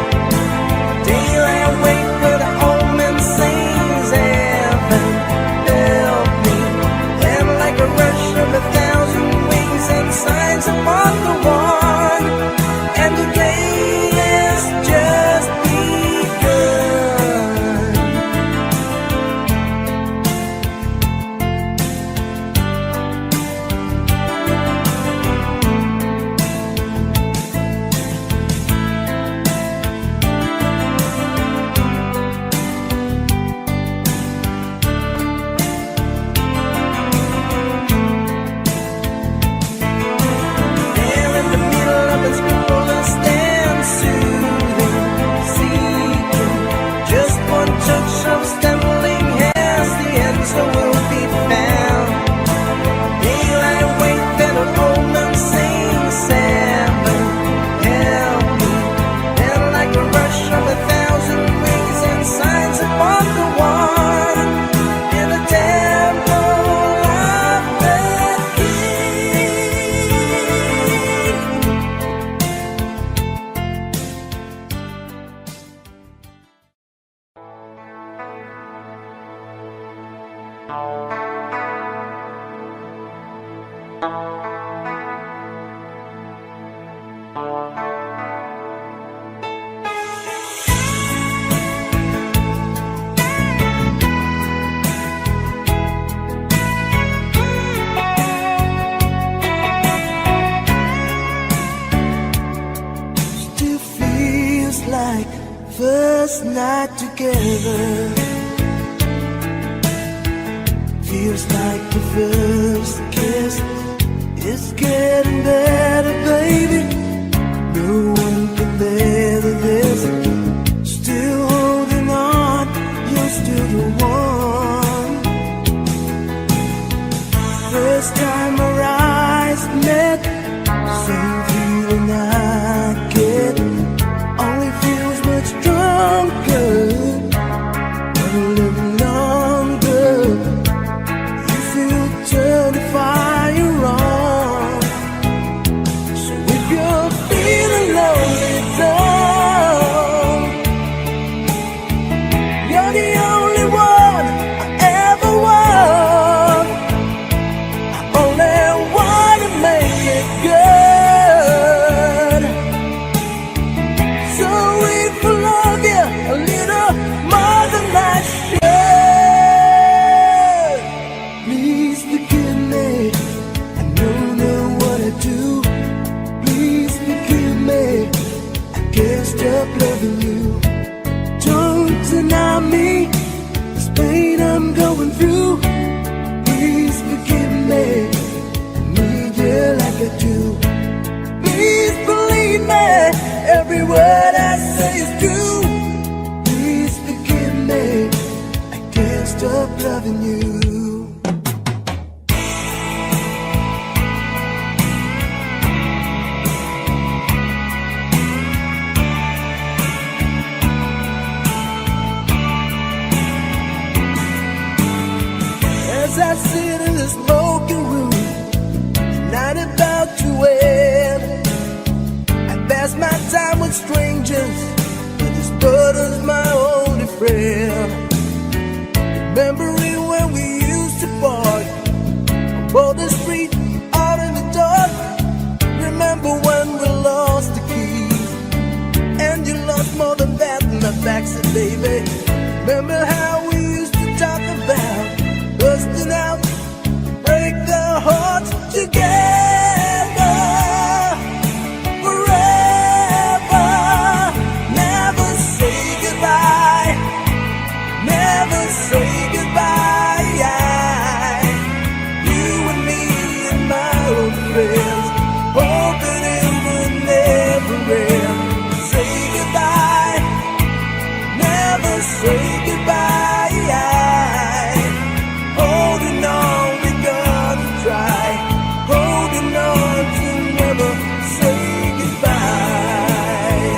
Still feels like first night together. Feels like the first kiss. It's getting better, baby. No one compared to this. Still holding on, you're still the one. First time our eyes met, same feeling I get. Only feels much stronger, but a little longer. You feel turn the fire on. So if you're feeling lonely, don't. You're the only one I ever want. I only want to make it good. So if I love you a little more than I should, please forgive me. I don't know what I do. Please forgive me. I can't stop loving you. Don't deny me this pain I'm going through. Please forgive me. I need you like I do. Please believe me. Every word I say is true. Please forgive me. I can't stop loving you. As I sit in the smoking room, night about to end, I pass my time with strangers, but this burden's my only friend. Remembering when we used to park on Boulder Street out in the dark. Remember when we lost the keys, and you lost more than that in the backseat, baby. Remember how we used to talk about busting out, break the hearts together forever. Never say goodbye, never say goodbye. You and me and my old friends, hoping it would never end. Say goodbye, never say goodbye. Holding on, we gotta try. Holding on to never say goodbye.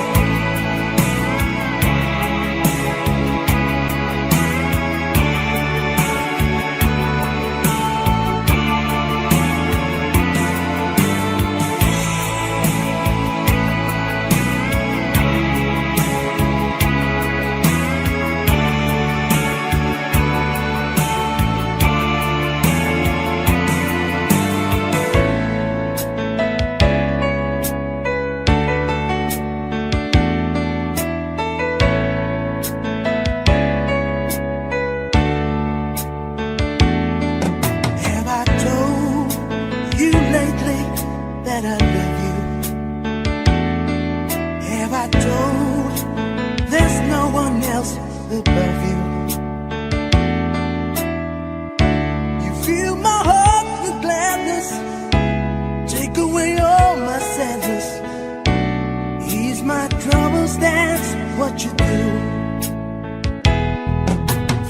Have I told you lately that I love you? Have I told there's no one else above you? You fill my heart with gladness, take away all my sadness, ease my troubles, that's what you do.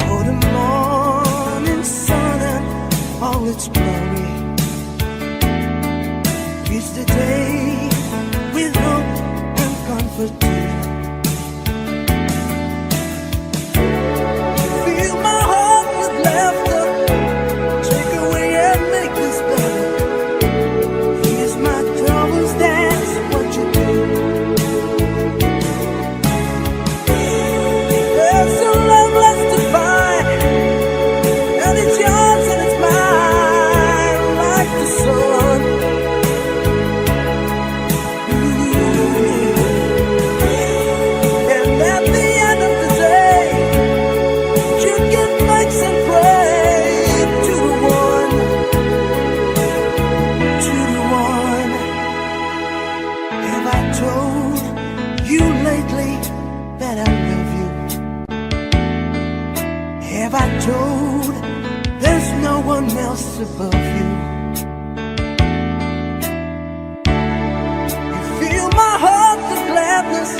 For the morning sun and all its glory, reach the day with hope and comfort too. Fill my heart with laughter, take away and make this better. Ease my troubles, that's what you do. told you lately that I love you? Have I told there's no one else above you? You fill my heart with gladness,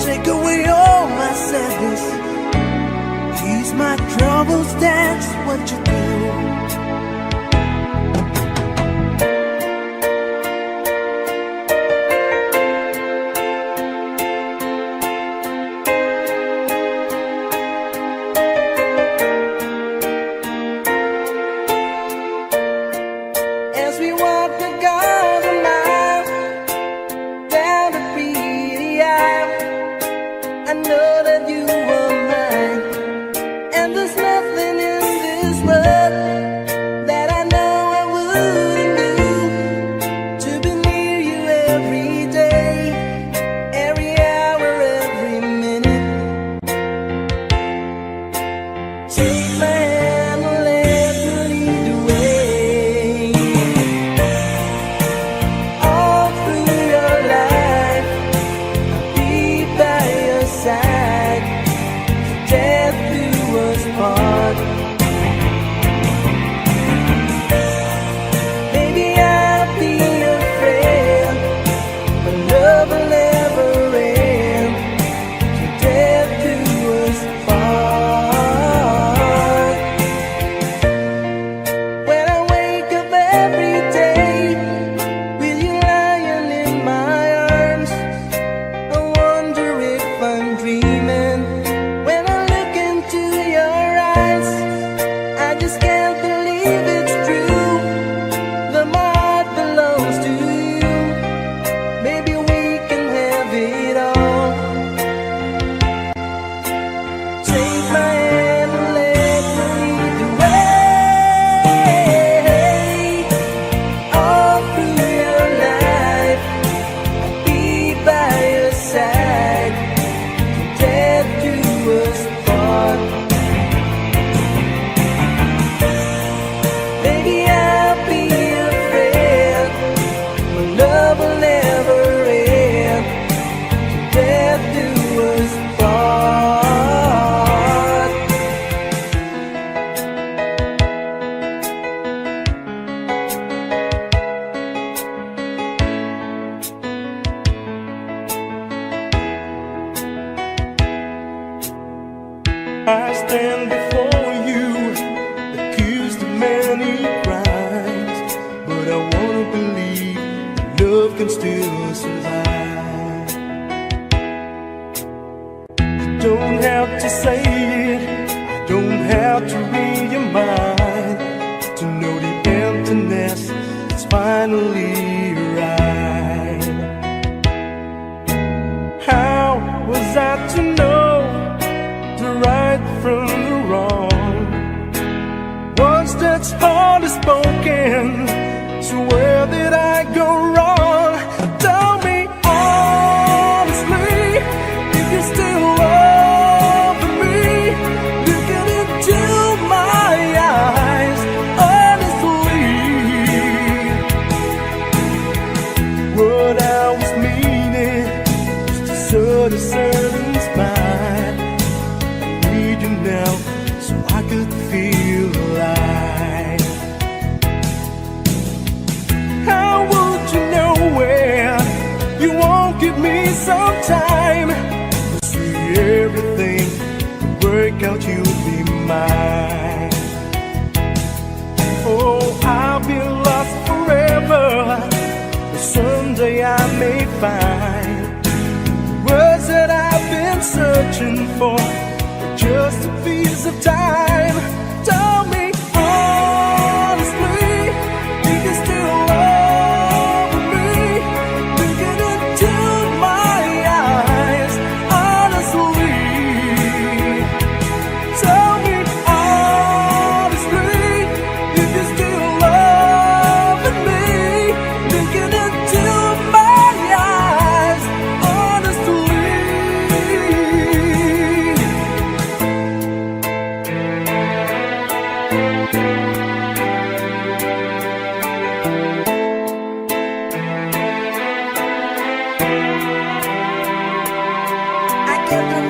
take away all my sadness, ease my troubles, that's what you do. I stand before you, accused of many crimes, but I wanna believe love can still survive. You don't have to say it, I don't have to read your mind to know the emptiness is finally arrived. How was I to know the right from the wrong? Words that's hardly spoken, so where did I go wrong? Tell me honestly, if you still love me, looking into my eyes honestly. What I was meaning was to sort a certain smile. You now, so I could feel alive. How would you know where you won't give me some time to see everything work out? You'll be mine. Oh, I'll be lost forever, but someday I may find words that I've been searching for, just a piece of time. Tell me honestly, if you still love me, looking into my eyes honestly. Tell me honestly, if you still love me, looking into my eyes honestly.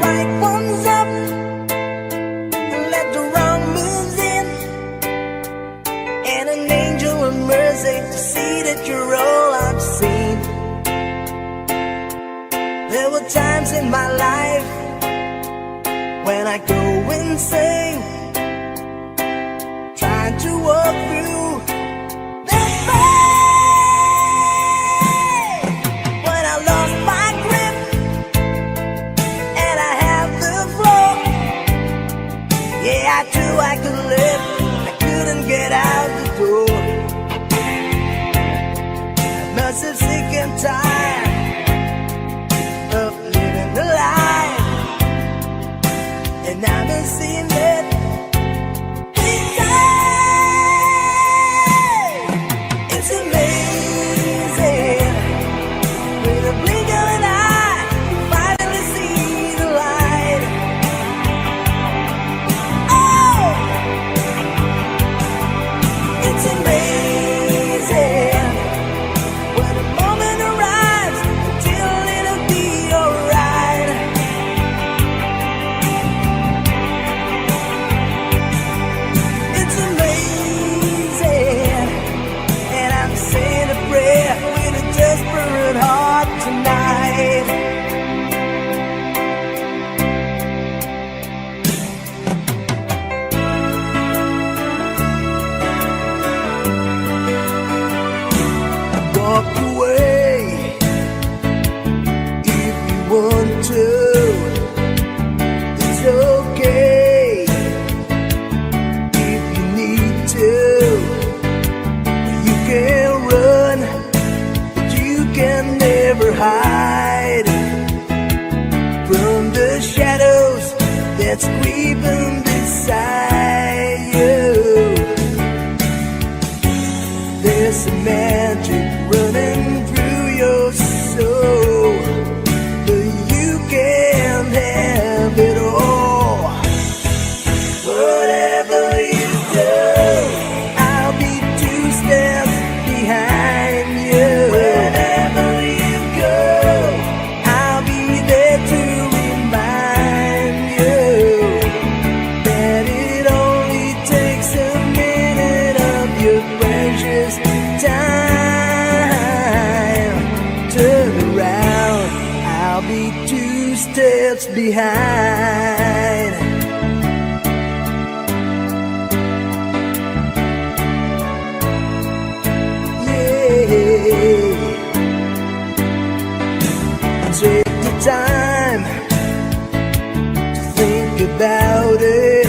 right ones up and let the wrong moves in, and an angel of mercy to see that you're all I've seen. There were times in my life when I go insane, trying to walk through that pain. When I lost my grip and I have the floor, yeah, I knew I could live, I couldn't get out the door. I must have sick and tired of living the life, and I haven't seen it inside. It's amazing, with a blink of an eye, you finally see the light. Oh, it's amazing, when the moment arrives, until it'll be alright. It's amazing, and I'm saying a prayer with a desperate heart tonight. Walk away if you want to. It's okay if you need to. You can run, but you can never hide from the shadows that's creeping beside you. There's some magic running through your soul, but you can't have it all. Whatever you do, I'll be 2 steps behind you. Wherever you go, I'll be there to remind you that it only takes a minute of your precious time. Turn around, I'll be 2 steps behind. Yeah. Take the time to think about it.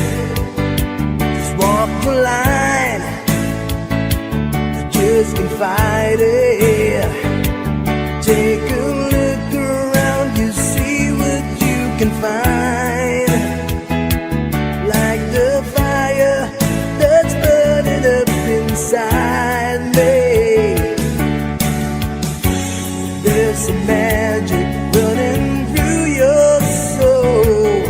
Just walk the line, you just confide it. Take a look around, you see what you can find. Like the fire that's burning up inside me, there's some magic running through your soul,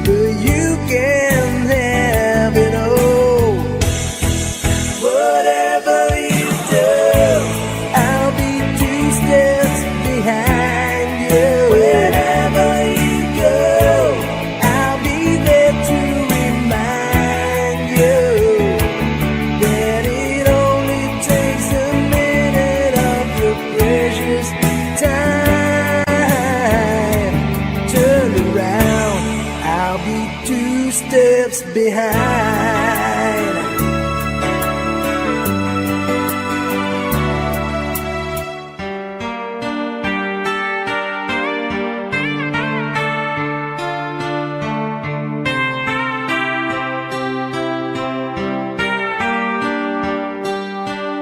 but you can have it all. Whatever you do, I'll be 2 steps behind you. Wherever you go, I'll be there to remind you that it only takes a minute of your precious time. Turn around, I'll be 2 steps behind.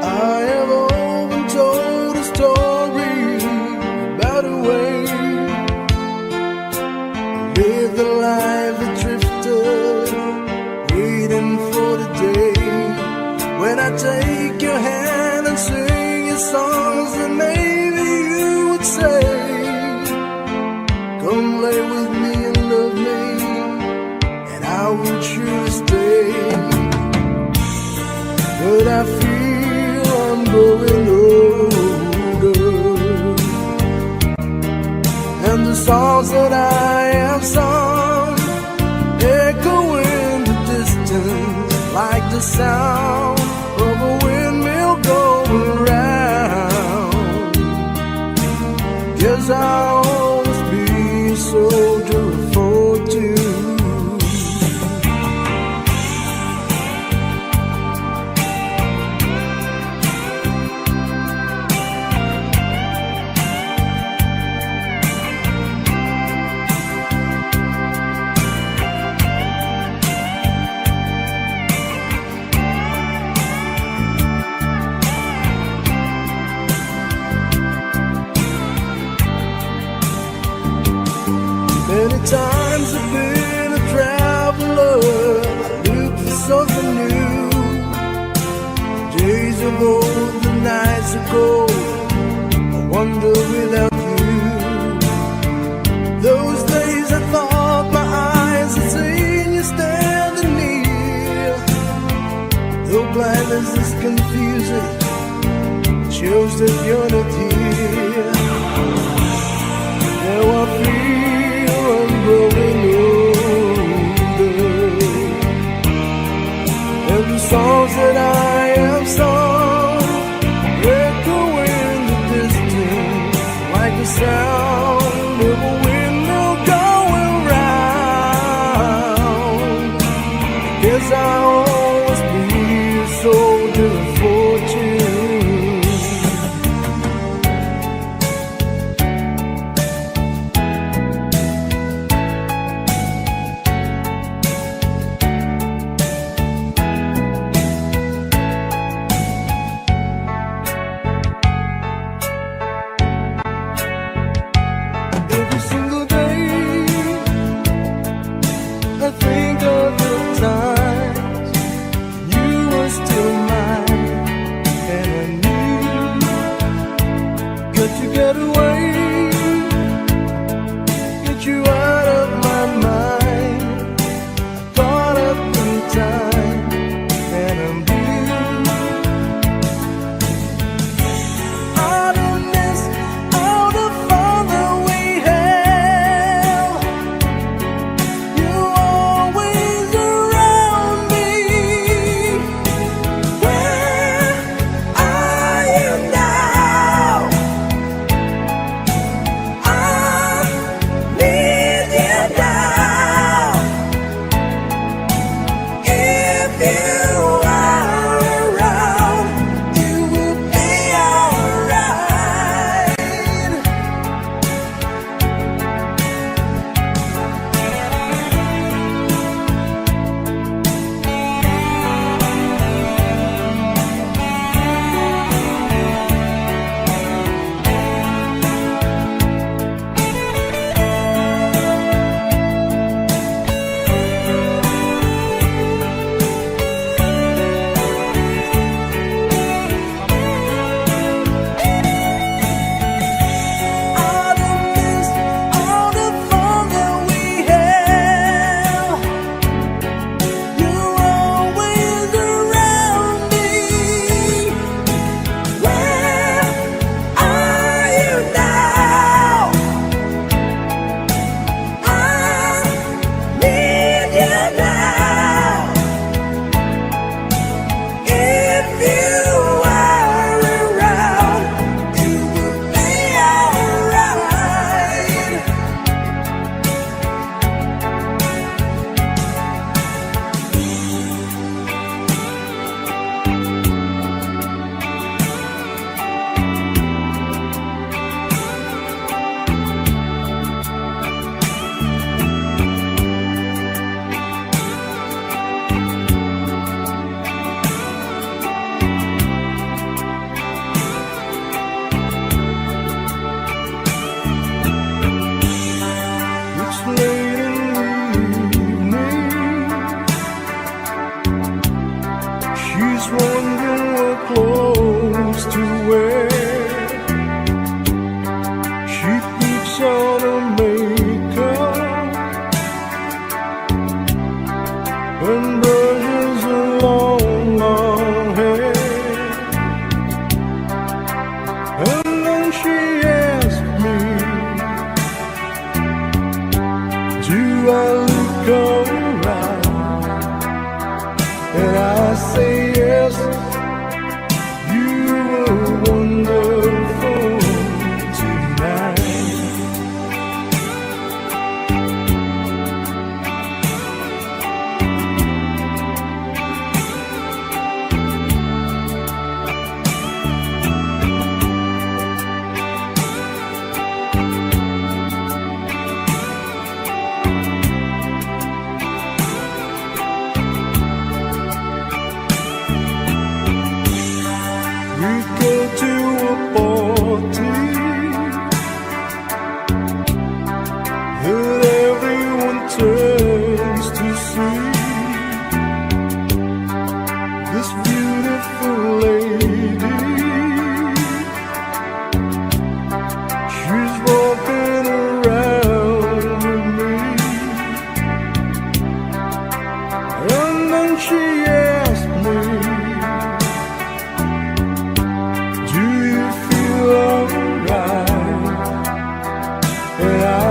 I have often told a story about a way live the life that drifted, waiting for the day when I take your hand and sing your songs, and maybe you would say, come lay with me and love me, and I would sure stay. But I feel I'm growing older, and the songs that I have of song, echo in the distance like the sound of a windmill going round. Guess I'll always be a soldier of fortune. Many times I've been a traveler, I look for something new. Days of old, the nights are cold, I wonder without you. Those days I thought my eyes had seen you standing near. Though blindness is confusing, it shows that you're not here. Now I feel I'm growing older, and the songs that I have sung echo in the distance like the sound of a windmill going round. Guess I'll always be a soldier of fortune. Every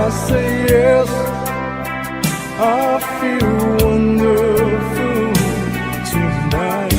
I say yes, I feel wonderful tonight.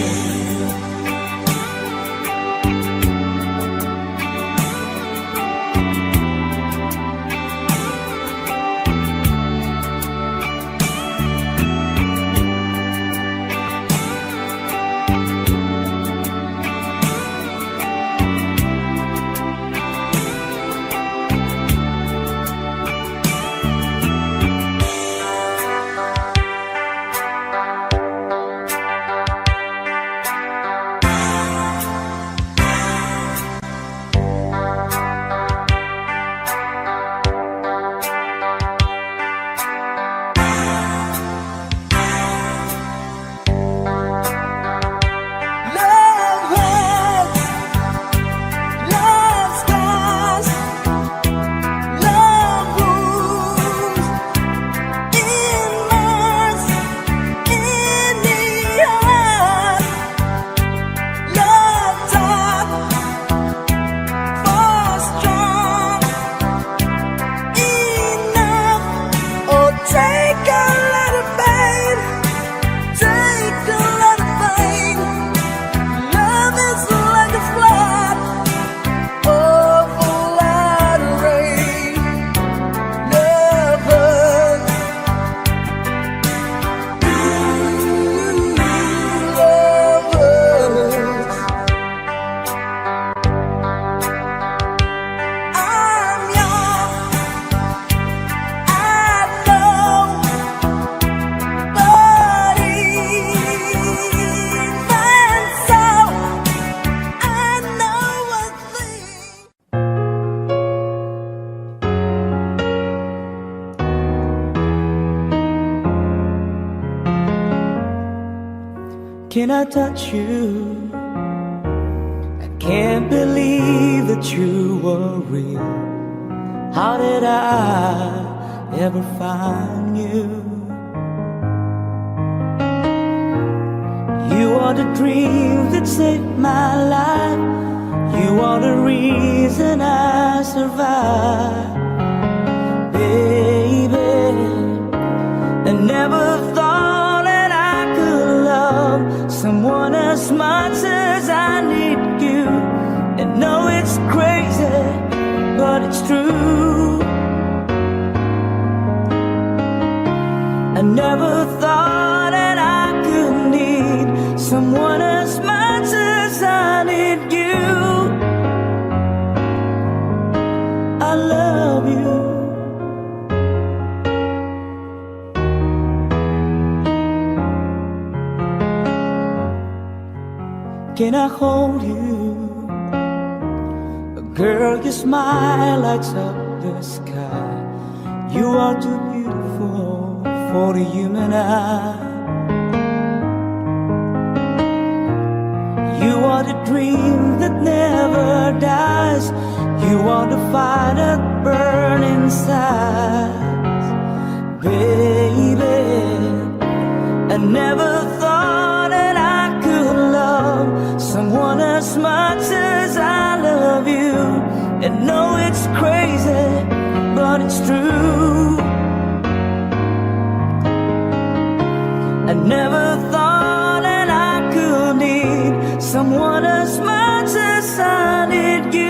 Can I touch you? I can't believe that you were real. How did I ever find you? You are the dream that saved my life. You are the reason I survive. Baby, I never thought that I could love someone as much as I need you. And know it's crazy, but it's true. I never thought that I could need someone as much as I need you. I love you. Can I hold you? Girl, your smile lights up the sky. You are too beautiful for the human eye. You are the dream that never dies. You are the fire that burns inside. Baby, I never thought that I could love someone as much as I love you. And know it's crazy, but it's true. I never thought that I could need someone as much as I need you.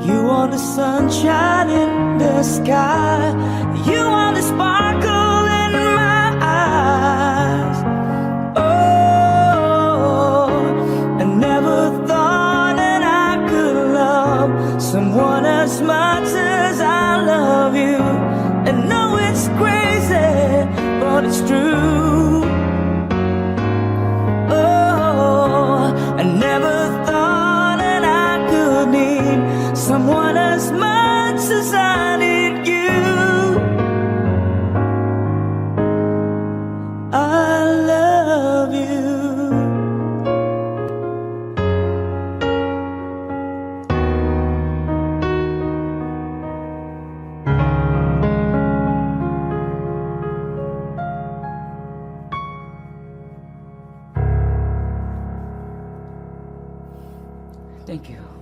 You are the sunshine in the sky. You are the sparkle in my eyes. Oh, I never thought that I could love someone as much as I love you. And know it's crazy, but it's true. Oh, I never thought that I could need someone as much as I need you. I love you. Thank you.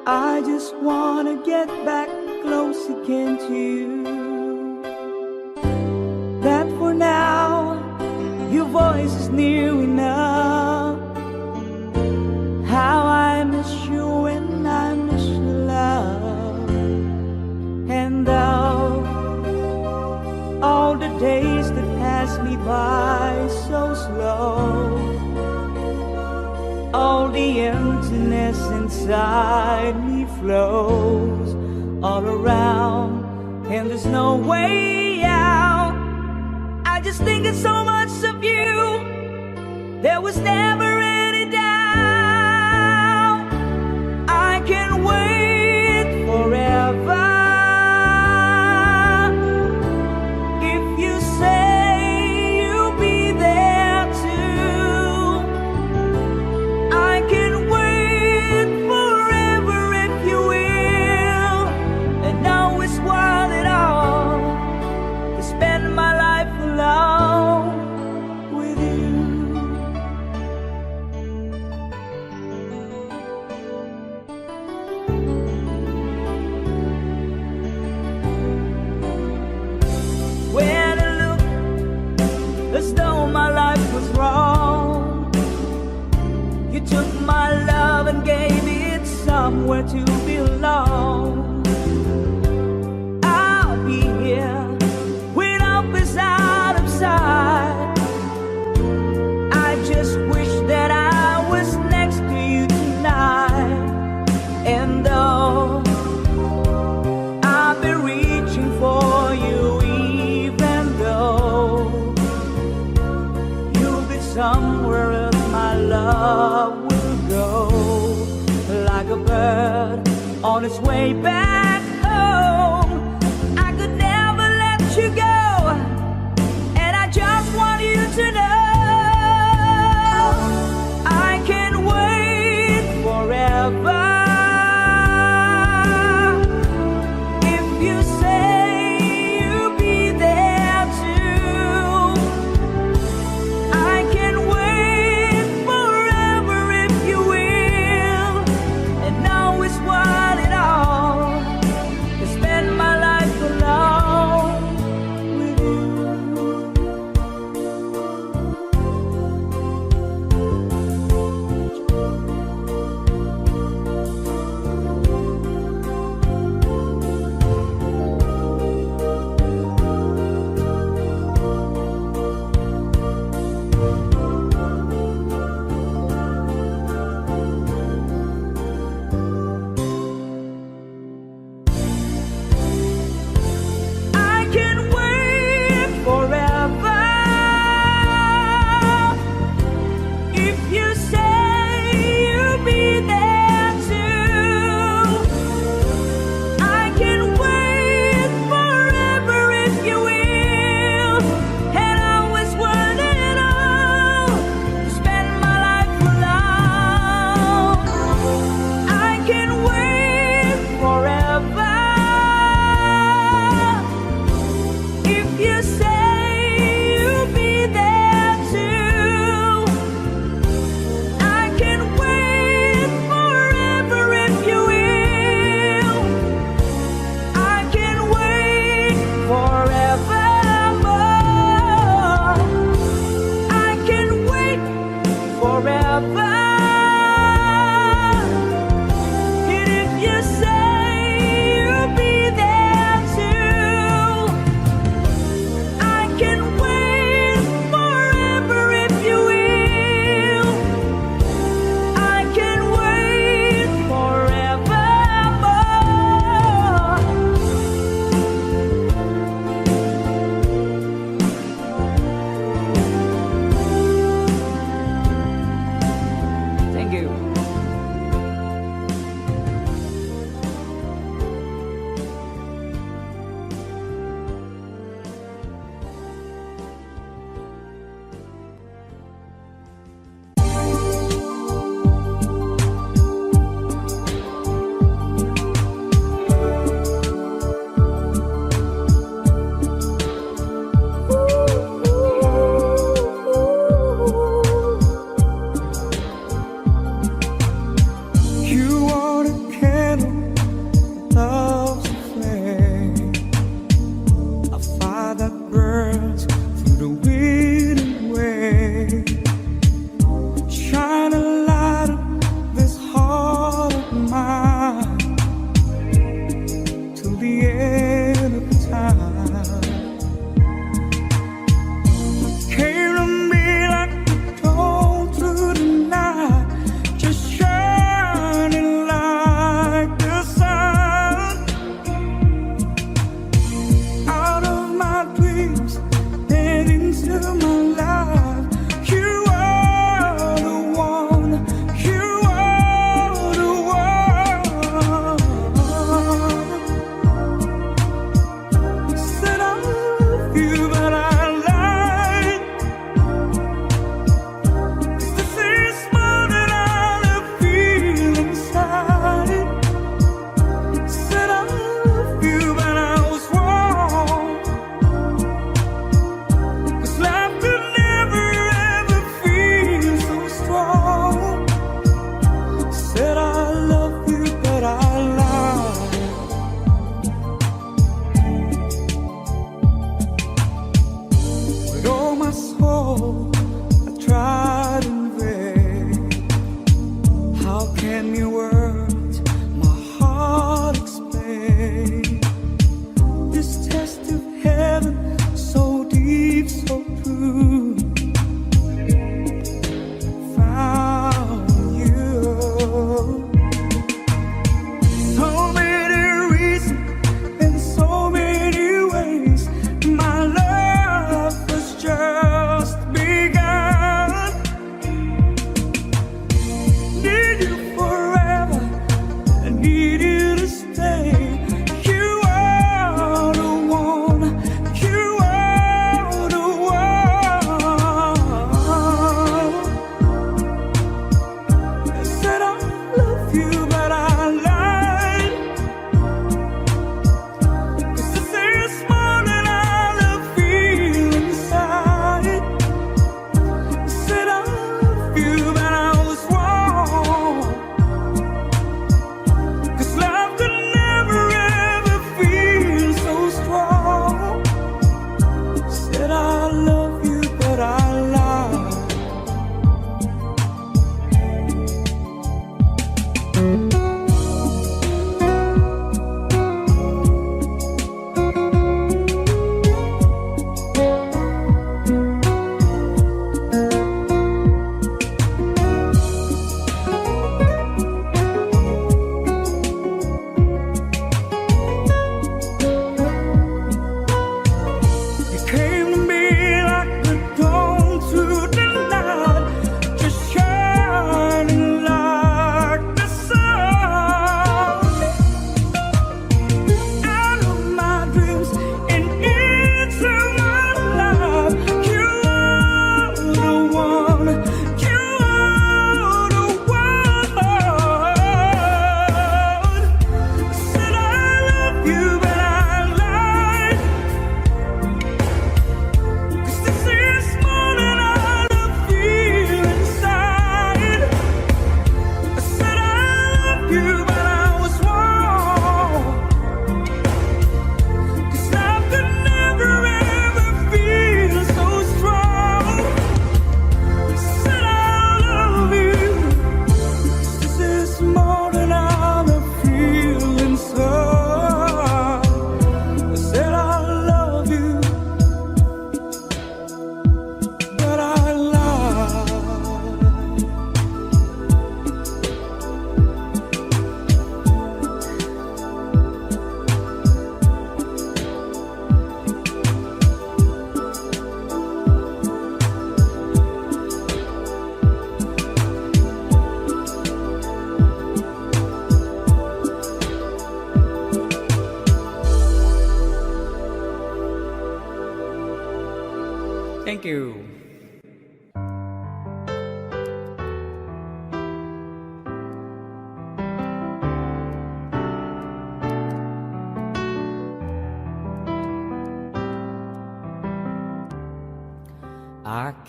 I just wanna get back close again to you. That for now, your voice is near enough. How I miss you when I miss your love. And though all the days that pass me by so slow, all the emptiness inside me flows all around, and there's no way out. I just think it's so much of you. There was never any doubt. I can wait forever. If you say you'll be there too, I can wait forever if you will. And know it's worth it all to spend my life alone with you. was wrong. You took my love and gave it somewhere to belong. I'll be here when hope is out of sight. I just wish that I was next to you tonight. And though I'll be reaching for you, even though you'll be somewhere else, my love will go. Like a bird on its way back home, I could never let you go. And I just want you to know I can't wait forever. If you say you'll be there too, I can wait forever if you will, and know it's worth it all.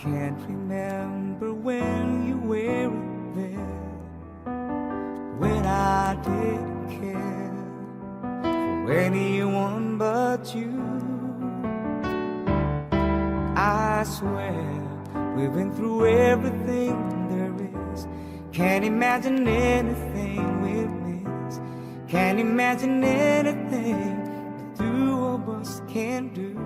can't remember when you were there, when I didn't care for anyone but you. I swear we've been through everything there is. Can't imagine anything we've missed. Can't imagine anything the two of us can do.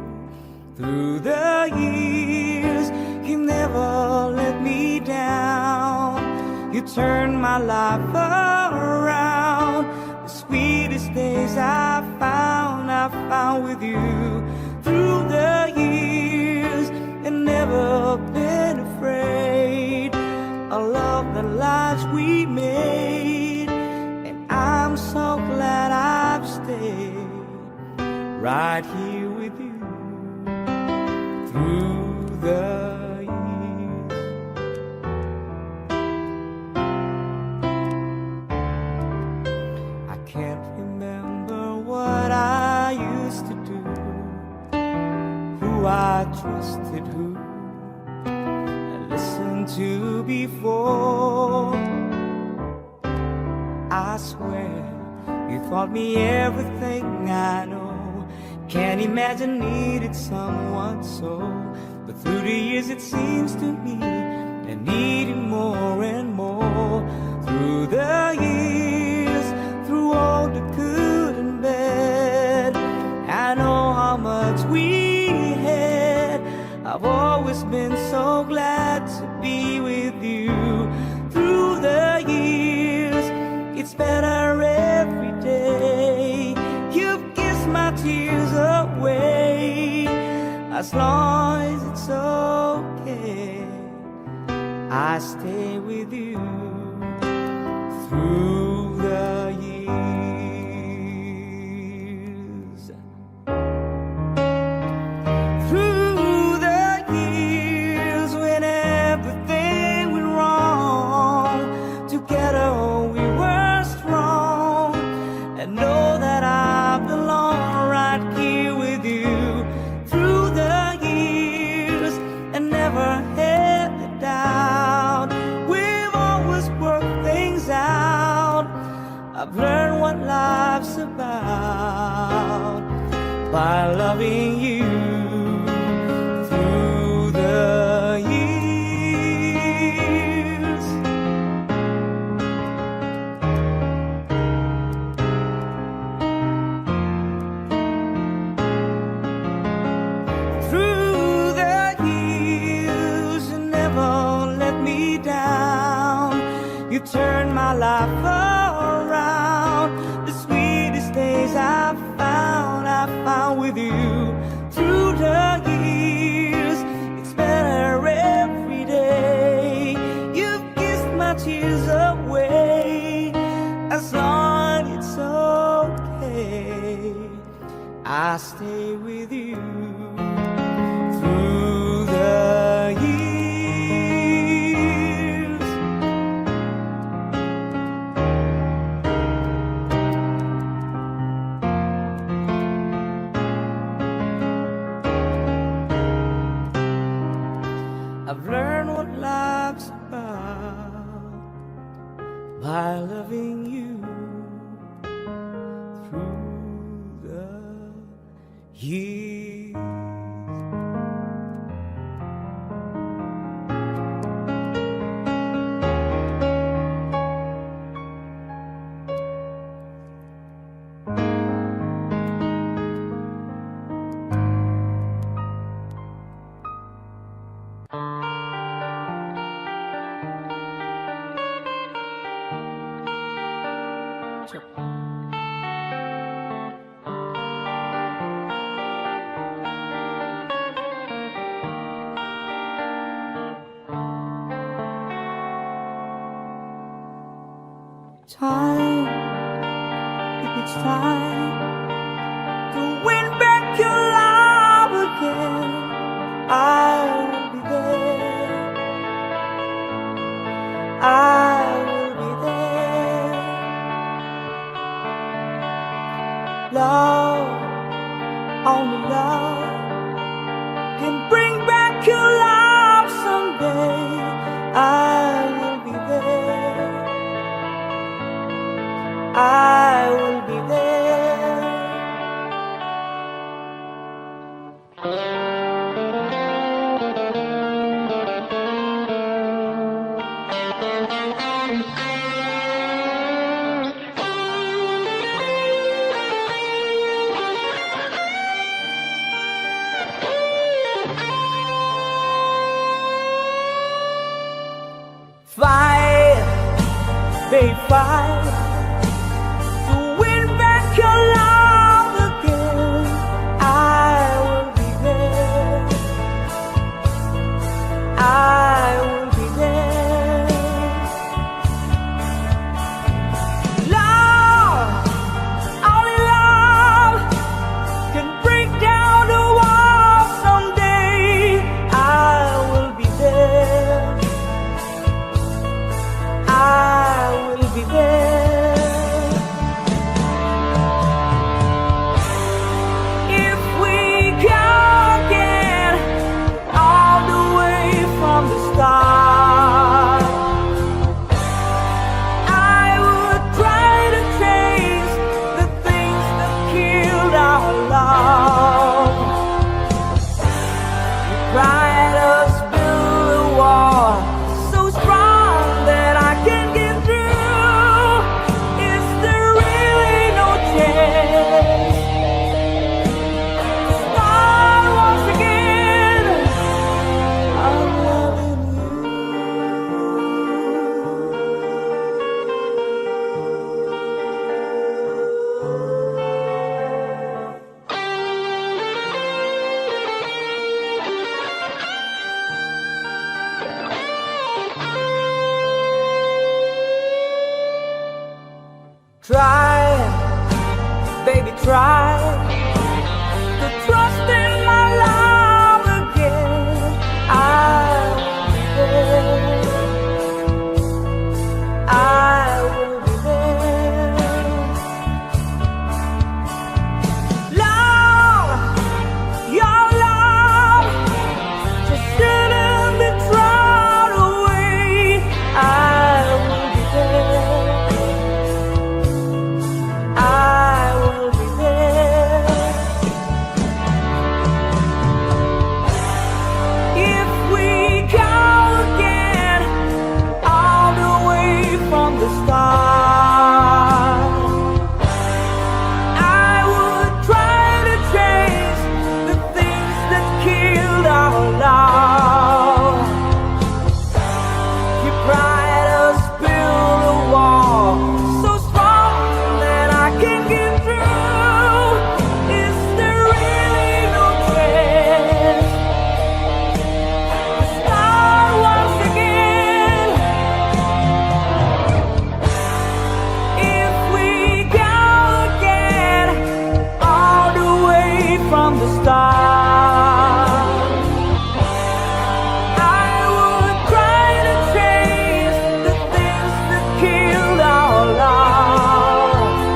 Through the years, you never let me down. You turned my life around. The sweetest days I found with you. Through the years, and never been afraid. I love the lives we made, and I'm so glad I've stayed right here with you. Through the years, I can't remember what I used to do, who I trusted, who I listened to before. I swear you taught me everything I know. Can't imagine needed someone so, but through the years it seems to me I needed more and more. Through the years, through all the good and bad, I know how much we had. I've always been so glad to be with you. Through the years, it's better every day. You've kissed my tears away. As long as it's okay, I stay with you. Through the years, through the years, when everything went wrong, together we were strong. And know that I belong right here with you. Through the years, and never had the doubt. We've always worked things out. I've learned what life's about by loving you. Through the years, through the years, you never let me down. You turned my life around. The sweetest days I found with you. Through the years, it's better every day. You've kissed my tears away. As long as it's okay, I stay with you. Through the years, I've learned what life's about by loving you. Through the years. Time, if it's time to win back your love again, I will be there. I will be there. Love, only love can bring back your love so they fight to win back your love again. I will be there. I will be there. Love, only love can break down the wall someday. I will be there. I will be there. If we can get all the way from the start, I would try to chase the things that killed our love. You cried us build a wall so strong that I can't get through. Is there really no chance to start once again? I'm loving Try, baby, try to trust in my love again. I will be there. I will be there. Love, your love just shouldn't be thrown away. I will be there. I will be there. If we go again all the way from the start, I would try to chase the things that killed our love. You cried us build a wall so strong that I can't get through. Is there really no chance to start once again? If we go again all the way from the start, I would try to chase the things that killed our love.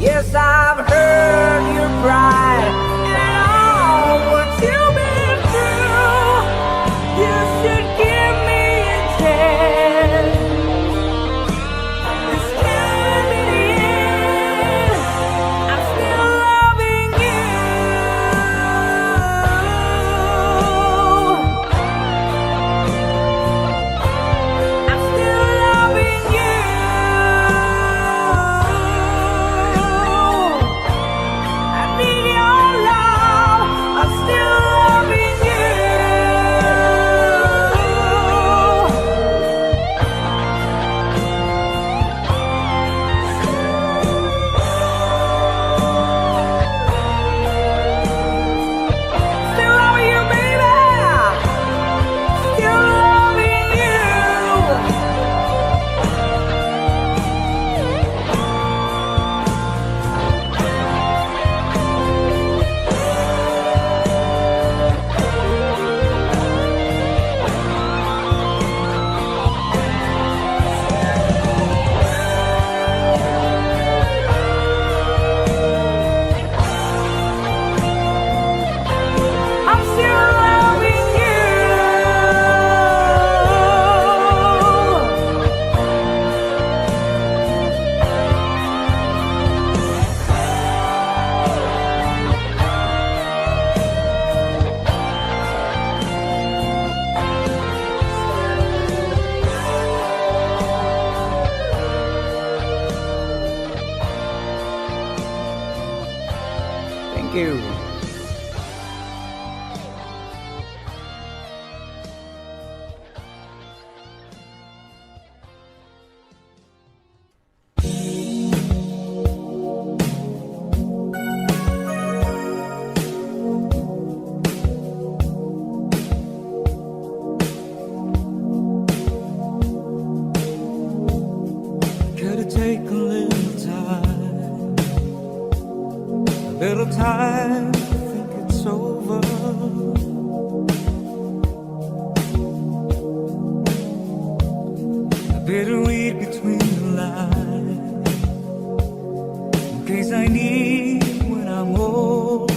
Yes, I've heard your cry and all what you've been through. You should give me a chance. This can't be the end. I'm still loving you. I'm still loving you. I need your love. I'm still loving you. Still loving you, baby. Still loving you. I'm still loving you. Thank you. time to think it's over. I better read between the lines in case I need when I'm older.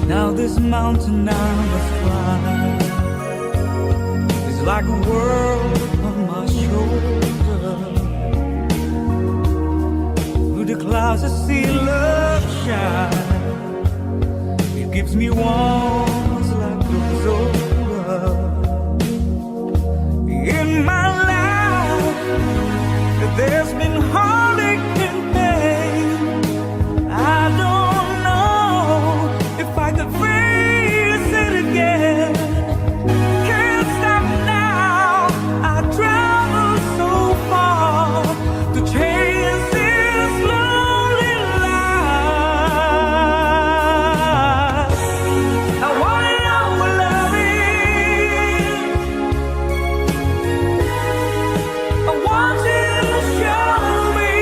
Now this mountain I must climb is like a world on my shoulder. Through the clouds I see love shine. It gives me warmth like goes over. In my life there's been heartache and pain. I don't know if I could face it again. Can't stop now. I travel so far to chase this lonely life. I wanna know what love is. I want you to show me.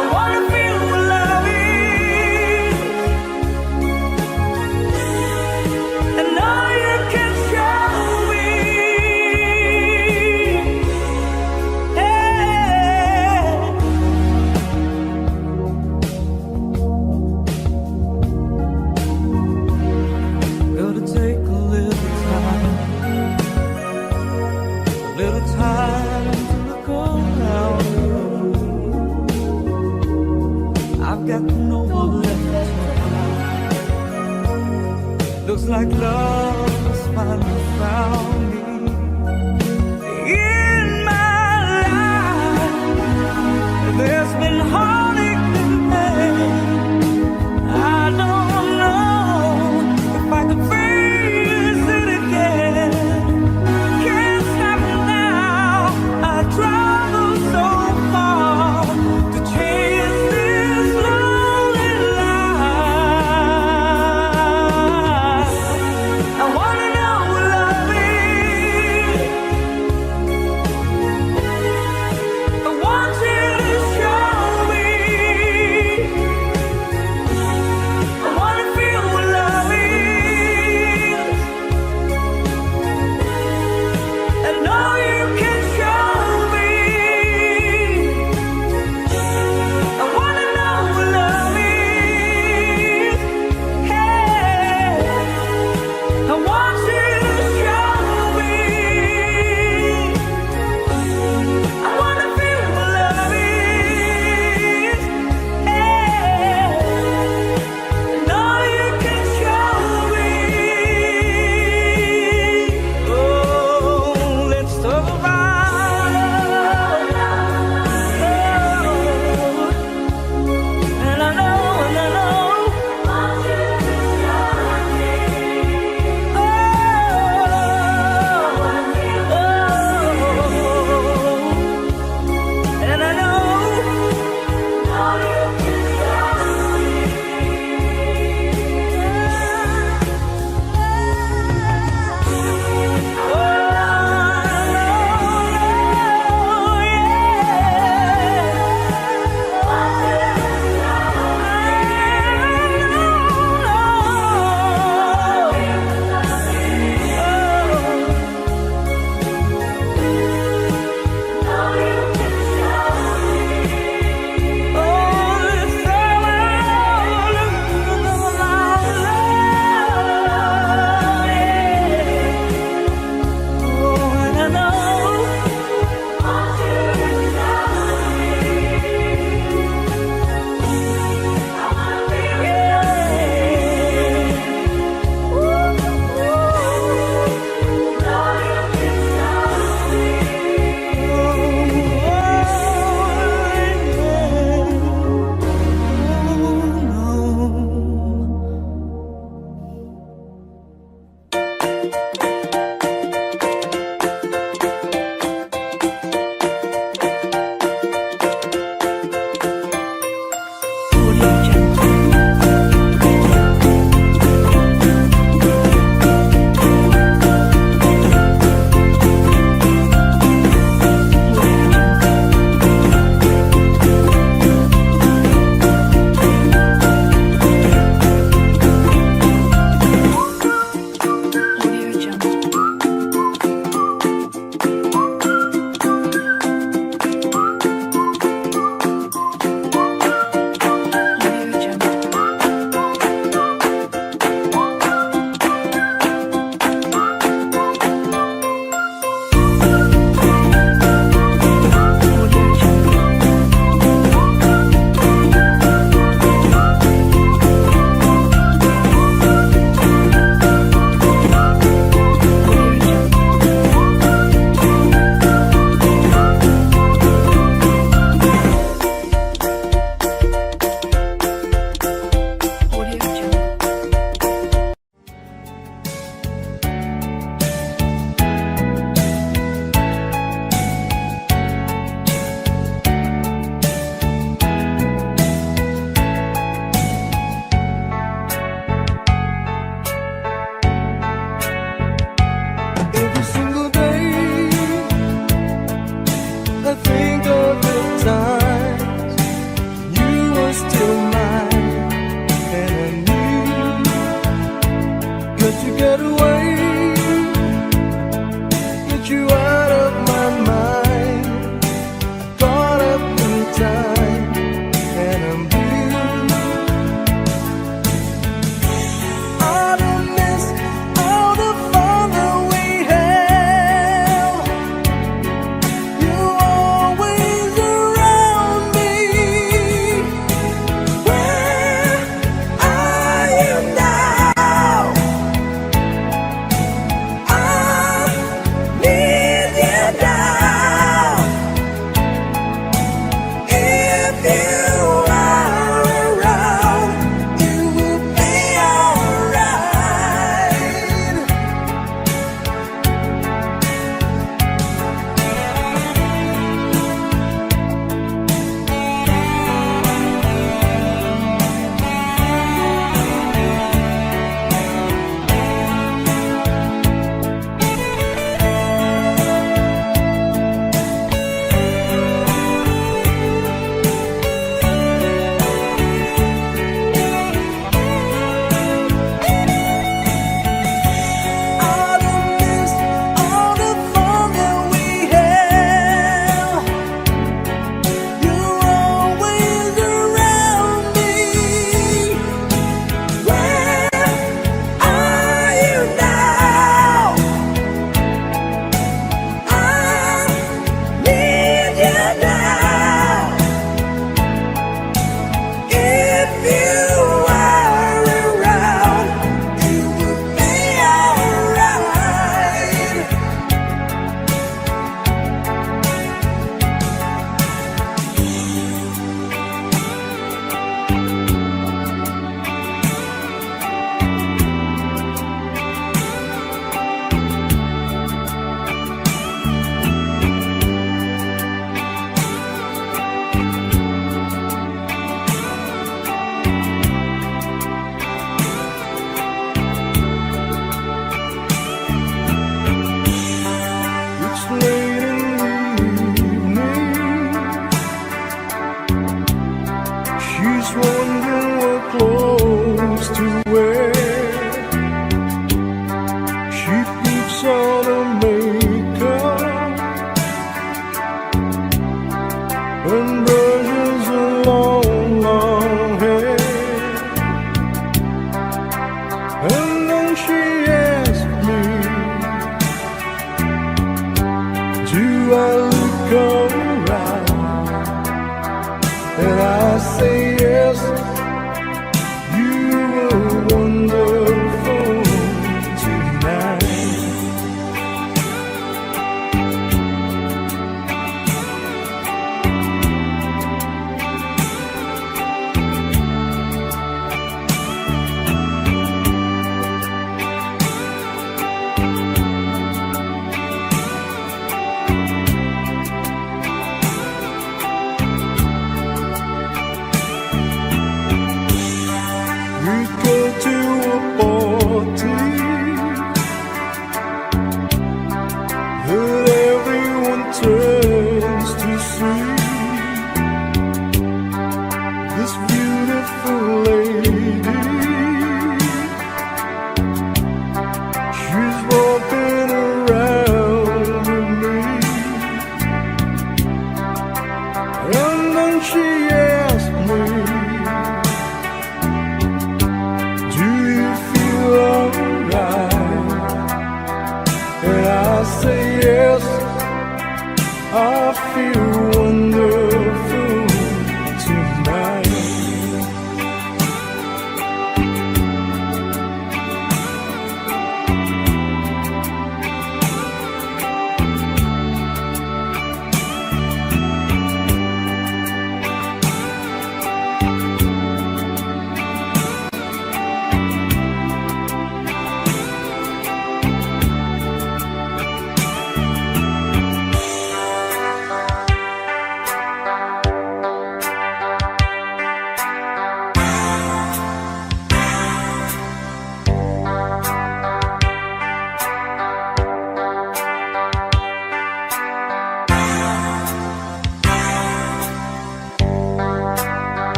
I wanna feel what love is. And all you can show me. Hey. Gotta take a little time to look around. I've got no one left to cry. Looks like love's finally found me. In my life, there's been heartache and pain. I don't know if I could face it again. Can't stop now. I travel so far to chase this lonely life. I wanna know what love is.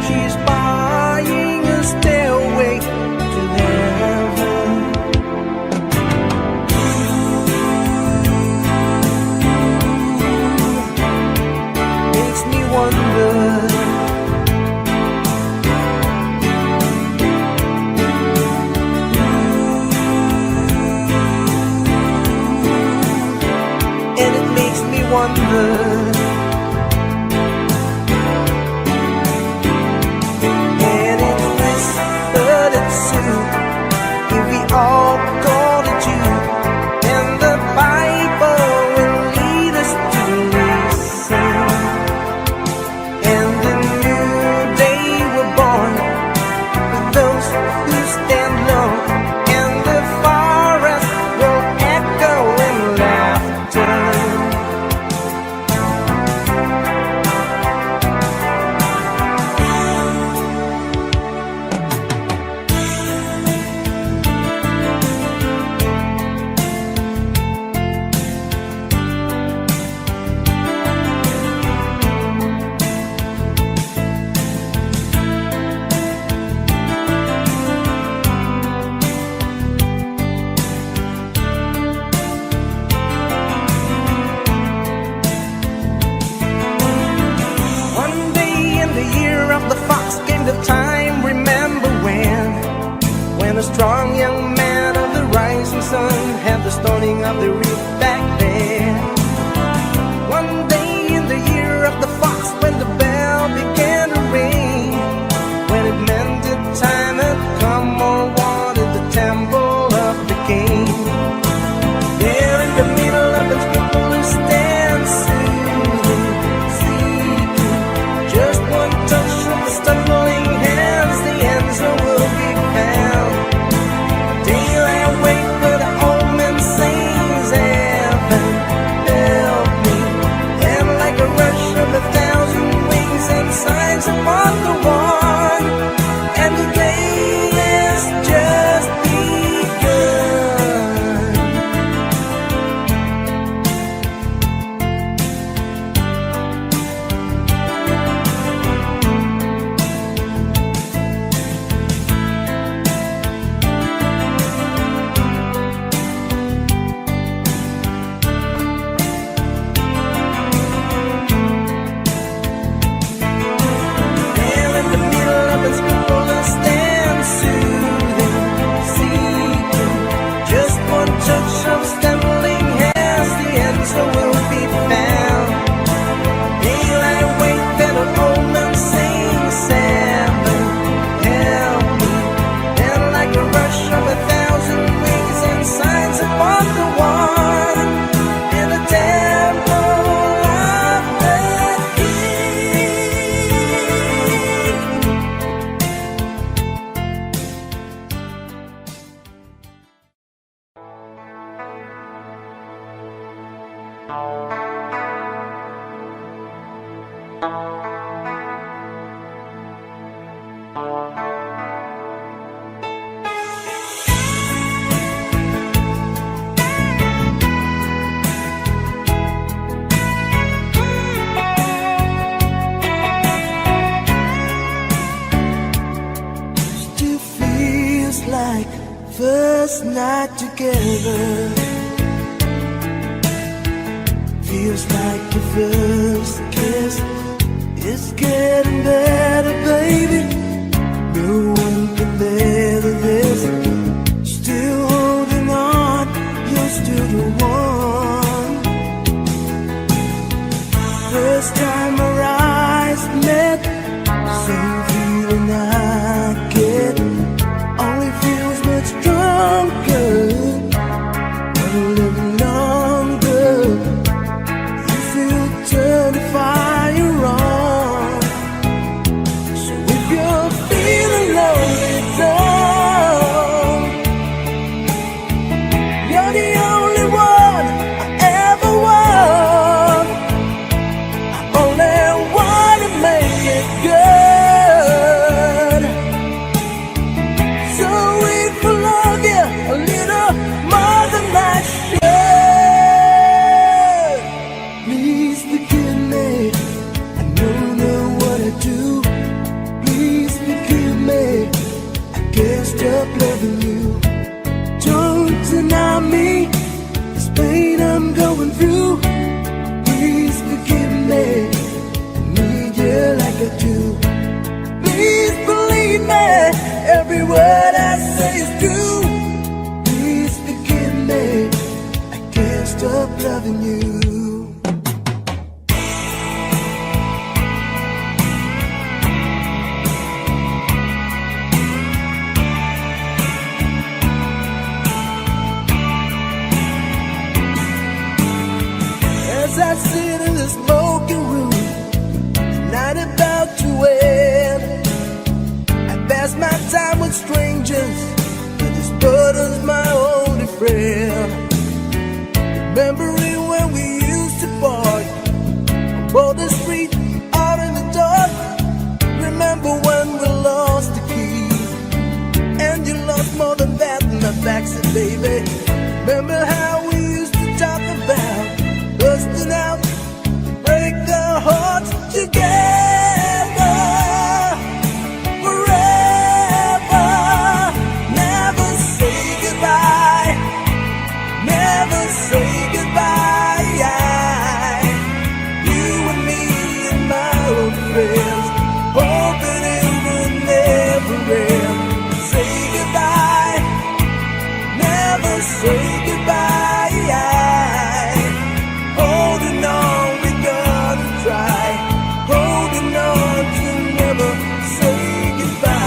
she's buying a stairway to heaven. Makes me wonder. Wonder. And it whispered it soon, if we all go to Jude, and the Bible will lead us to listen. And a new day will born for those who stand alone, and the forest will echo in laughter. A strong young man of the rising sun had the stoning of the reef back there. One day in the year of the fox, when the bell began to ring, when it meant that time had come, all wanted the temple of the king. There in the middle of the people who stand soothing, seeking just one touch of the stumbling hands, the answer will be found. Wait for the old man sings, heaven help me. And like a rush of 1,000 wings and signs upon the one, and the day has just begun. Touch of stumbling hands, the answer will be found. Daylight wait that an old man sings, heaven help me. And like a rush of 1,000 wings and signs upon the one, in the temple of the Still feels like first night together. Feels like the first kiss. It's getting better, baby. No one can better this. Still holding on, you're still the one. First time our eyes met, same feeling I get. Only feels much stronger, a little longer. You feel touch. Remember how we used to talk about busting out, break our hearts together forever. Never say goodbye, never say goodbye. You and me and my old friends, hoping it would never end. Say goodbye, never say goodbye. Holding on, we gotta try. Holding on to never say goodbye.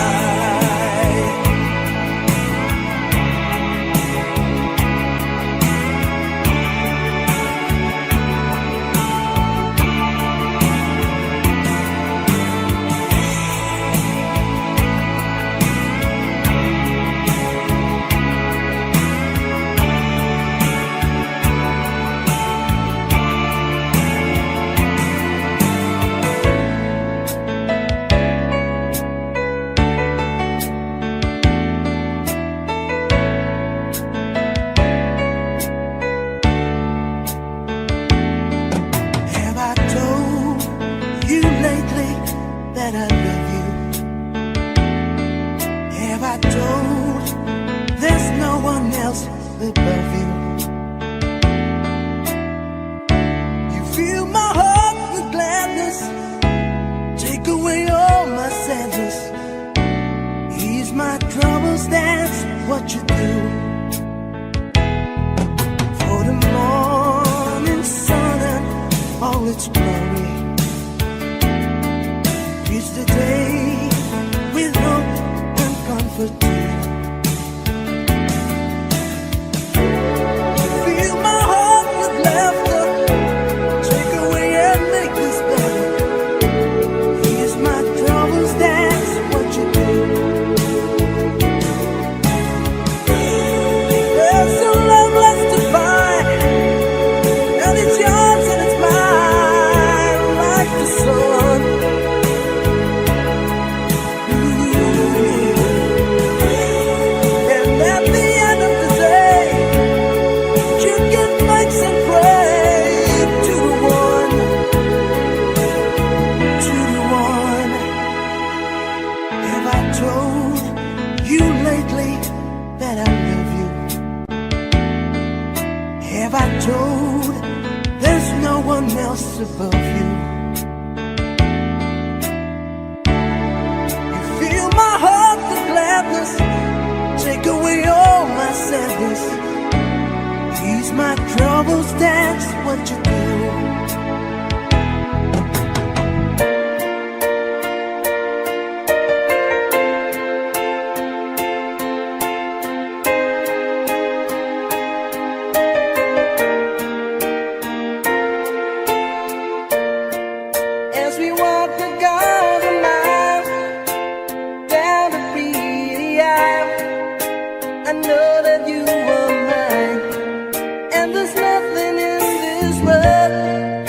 Have I told you lately that I love you? Have I told there's no one else above you? You fill my heart with gladness, take away all my sadness, ease my troubles, that's what you do. For the morning sun and all its glory, reach the day with hope and comfort too. Fill my heart with laughter, take away and make this better. Ease my troubles, that's what you do. There's so love left to find, and it's yours and it's mine, like the sun. And at the end of the day, you give thanks and pray to the one, to the one. Have I told you lately that I love you? Have I told there's no one else above you? You fill my heart with gladness, take away all my sadness, ease my troubles, that's what you do. As we walk the garden mile down the pretty aisle, I know that you are mine, and there's nothing in this world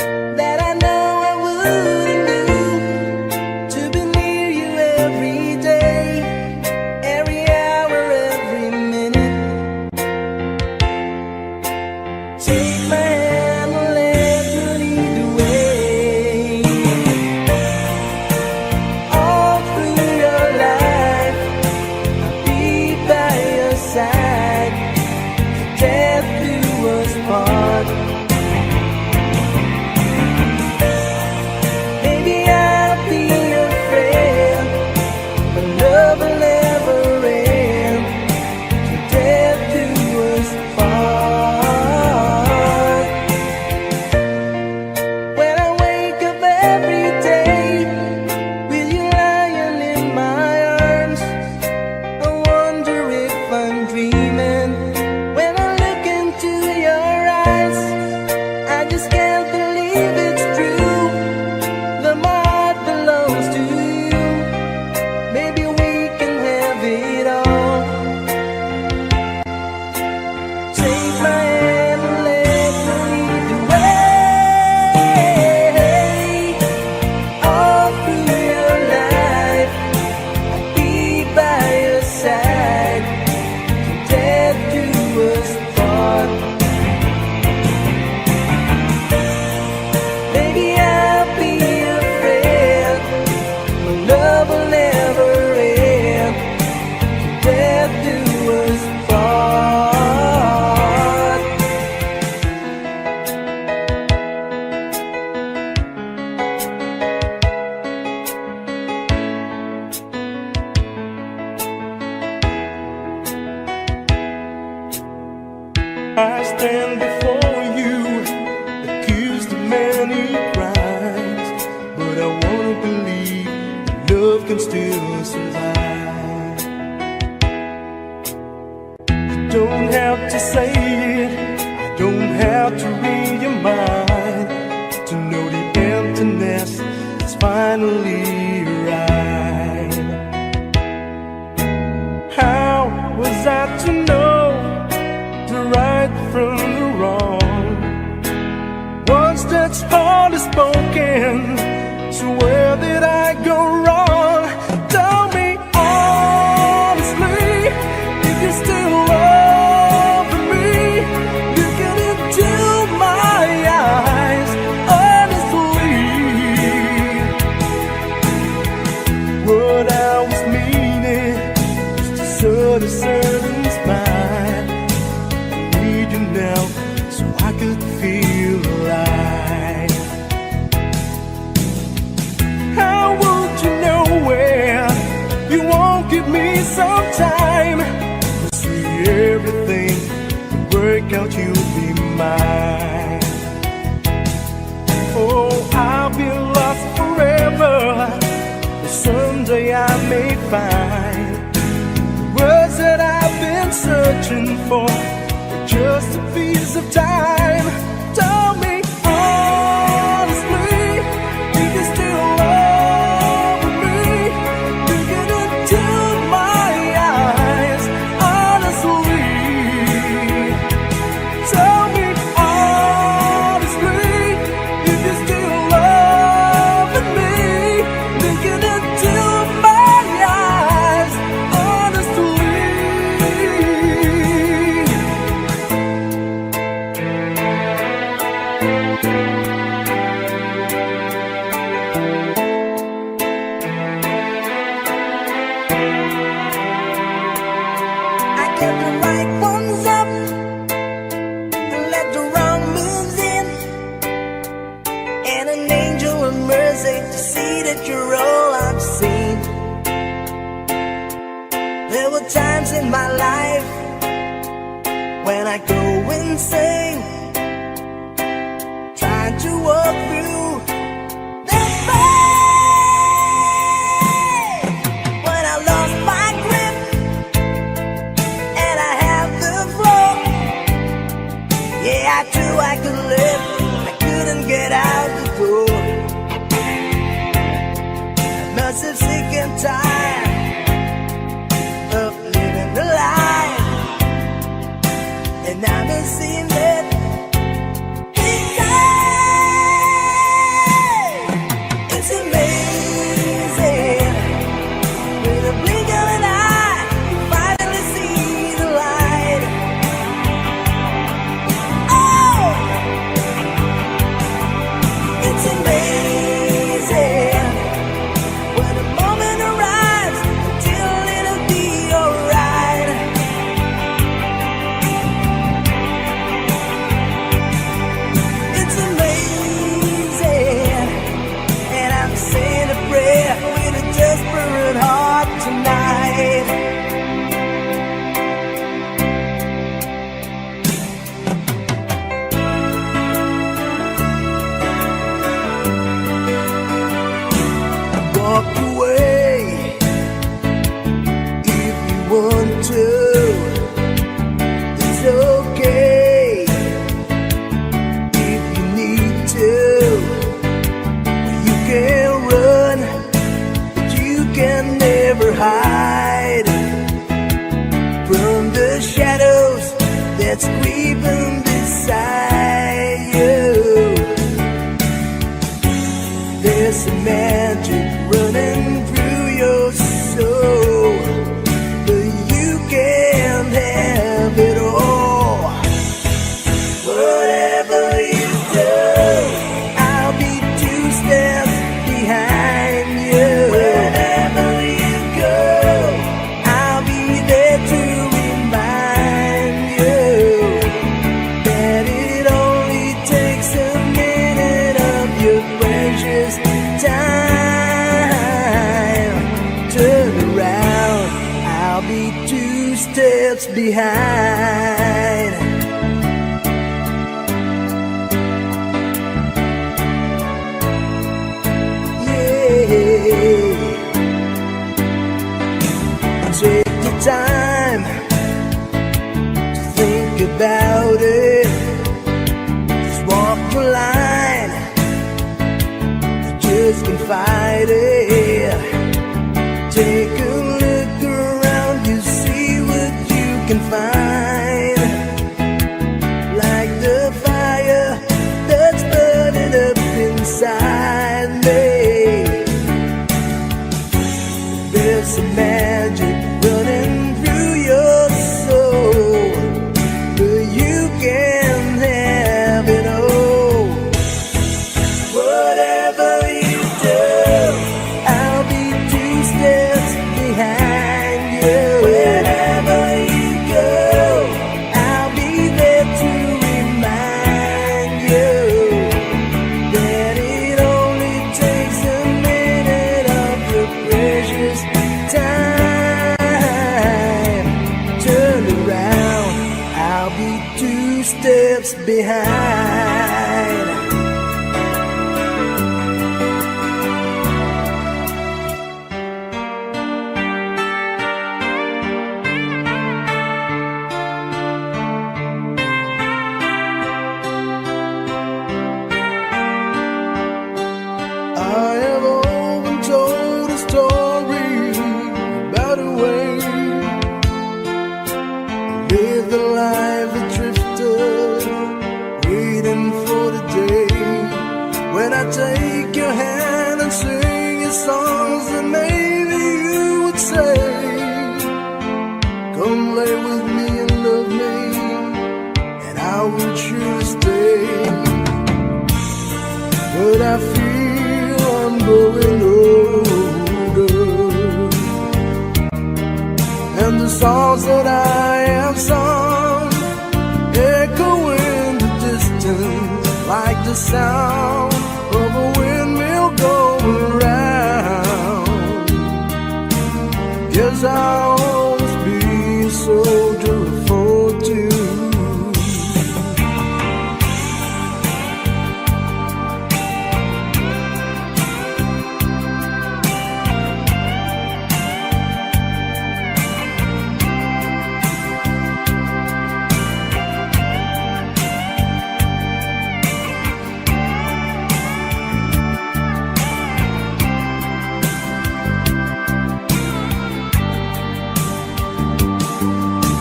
I stand before you, accused of many crimes, but I wanna believe love can still survive. You don't have to say it, I don't have to read your mind to know the emptiness is finally right. How was I to know the right from the wrong? Words that's hardly spoken, so where did I go wrong? Tell me honestly, if you still love me, looking into my eyes honestly. What I was meaning was to sort a certain smile. I need you now so I could feel alive. How would you know where you won't give me some time to see everything work out, you'll be mine. Oh, I'll be lost forever, but someday I may find the words that I've been searching for, just a piece of time. Tell me honestly, if you still love me, looking into my eyes honestly. Tell me honestly, if you still love me, looking into my eyes honestly. I get the right ones up and let the wrong moves in, and an angel of mercy to see that you're all I've seen. There were times in my life when I go insane, trying to walk through the pain. When I lost my grip and I have the floor, yeah, I knew I could live, I couldn't get out the door. I must have sick and tired of living the life, and now I'm seeing that it's amazing. With a blink of an eye, you finally see the light. Oh, it's amazing. When the moment arrives, until it'll be alright. It's amazing. And I'm saying a prayer with a desperate heart tonight. Walk away if you want to. It's okay if you need to. You can run, but you can never hide from the shadows that's creeping beside you. There's some magic running through your soul, but you can't have it all. Whatever you do, I'll be 2 steps behind you. Wherever you go, I'll be there to remind you that it only takes a minute of your precious time. Turn around, I'll be 2 steps behind. time to think about it. Just walk the line, you just can fight it. Take a look around, you see what you can find. Like the fire that's burning up inside me, there's some magic running through your soul, but you can have it all. Whatever you do, I'll be 2 steps behind you. Wherever you go, I'll be there to remind you that it only takes a minute of your precious time. Turn around, I'll be 2 steps behind. I have often told a story about a way live the life that drifted, waiting for the day when I take your hand and sing your songs, and maybe you would say, come lay with me and love me, and I will surely stay. But I feel I'm growing older, and the songs that I have sung echo in the distance like the sound of a windmill going round. Guess I'll always be a soldier of fortune.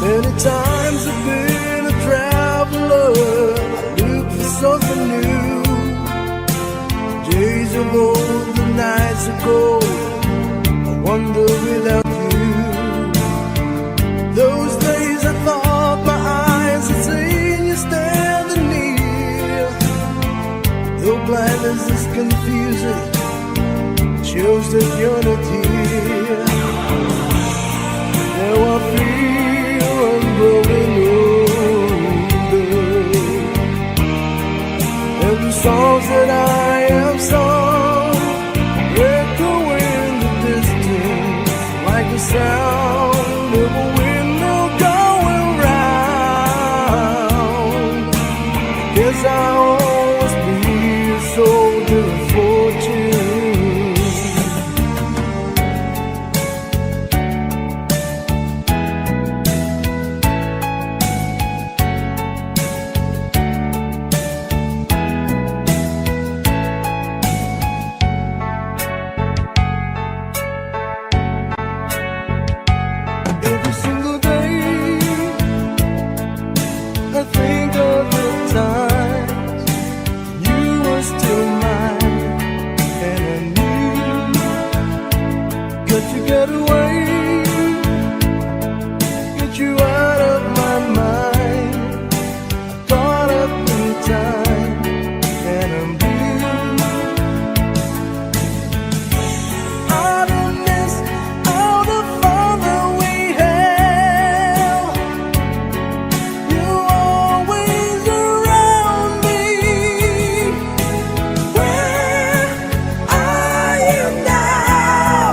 Many times I've been a traveler, I look for something new. Days of old, the nights are cold, I wonder without you. Those days I thought my eyes had seen you standing near. Though blindness is confusing, it shows that you're not here. Now I feel I'm growing older, and the songs that I have sung echo in the distance like the sound of a windmill going round. Guess I'll always be a soldier of fortune. Every single day I think of the times you were still mine, and I knew got to get away, get you out of my mind. I thought of the time, and I'm blue. I don't miss all the fun that we had. You're always around me. Where are you now?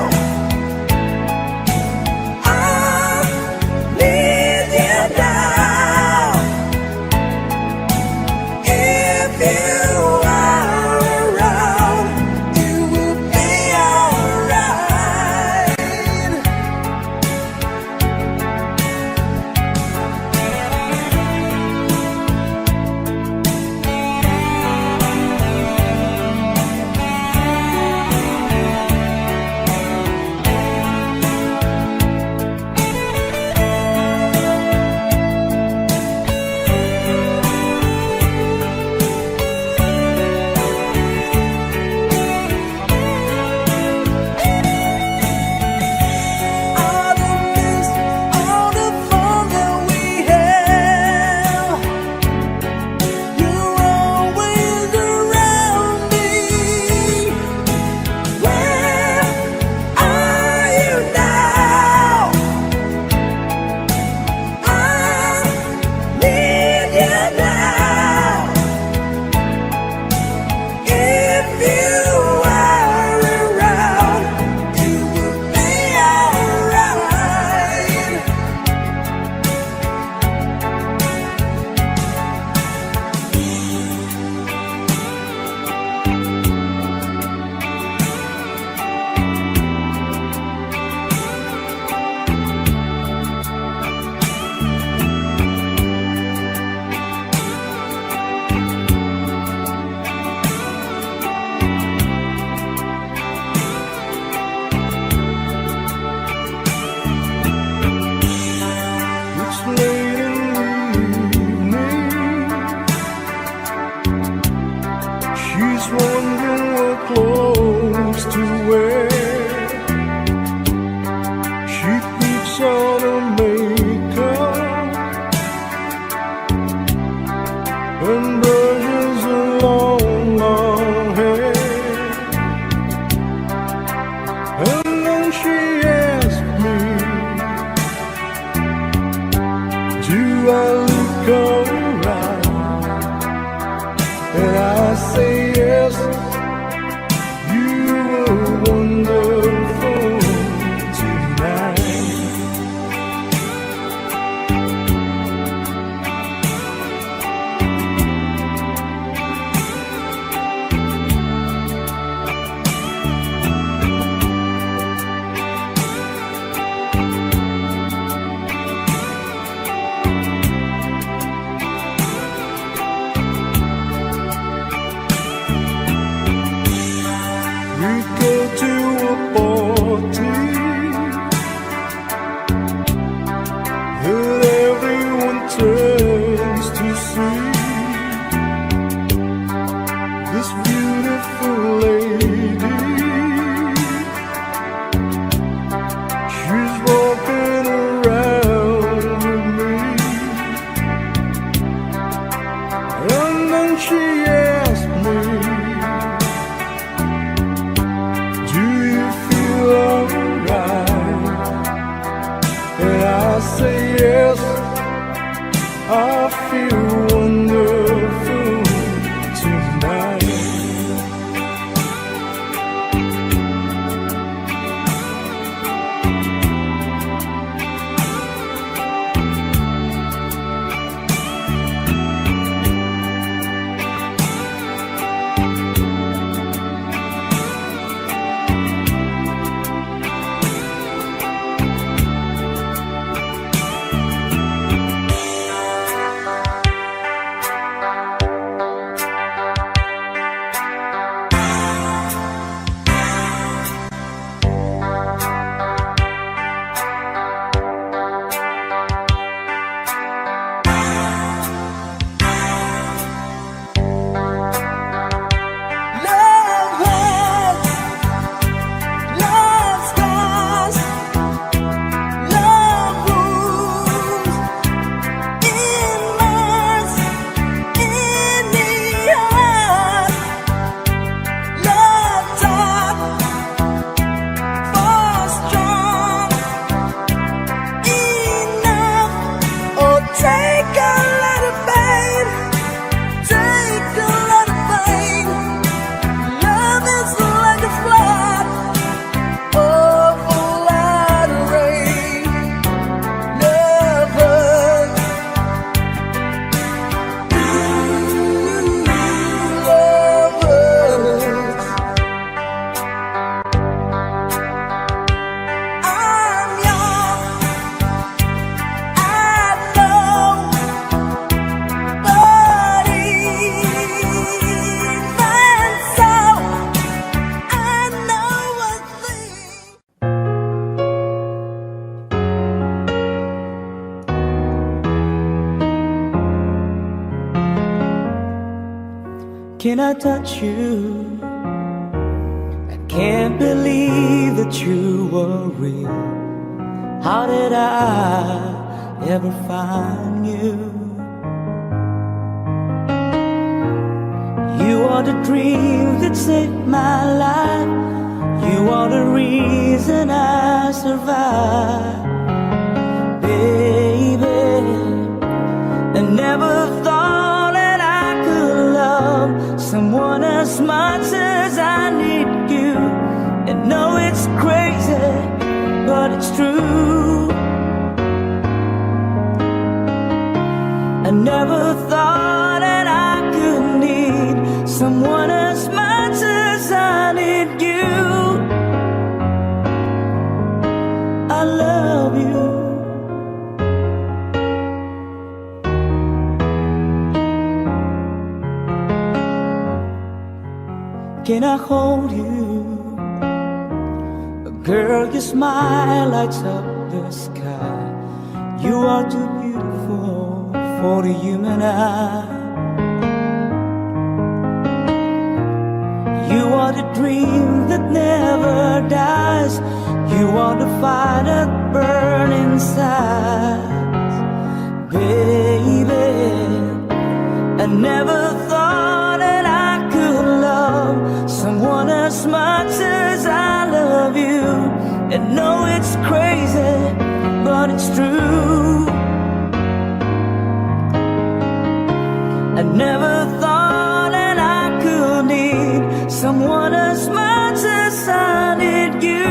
can I touch you? I can't believe that you were real. How did I ever find you? You are the dream that saved my life. You are the reason I survive. Baby, I never thought that I could love someone as much as I need you. And no, it's crazy, but it's true. I never thought that I could need someone as much as I need you. I love you. Can I hold you? Girl, your smile lights up the sky. You are too beautiful for the human eye. You are the dream that never dies. You are the fire that burns inside. Baby, I never thought that I could love someone as much as I love you. And no, it's crazy, but it's true. I never thought that I could need someone as much as I need you.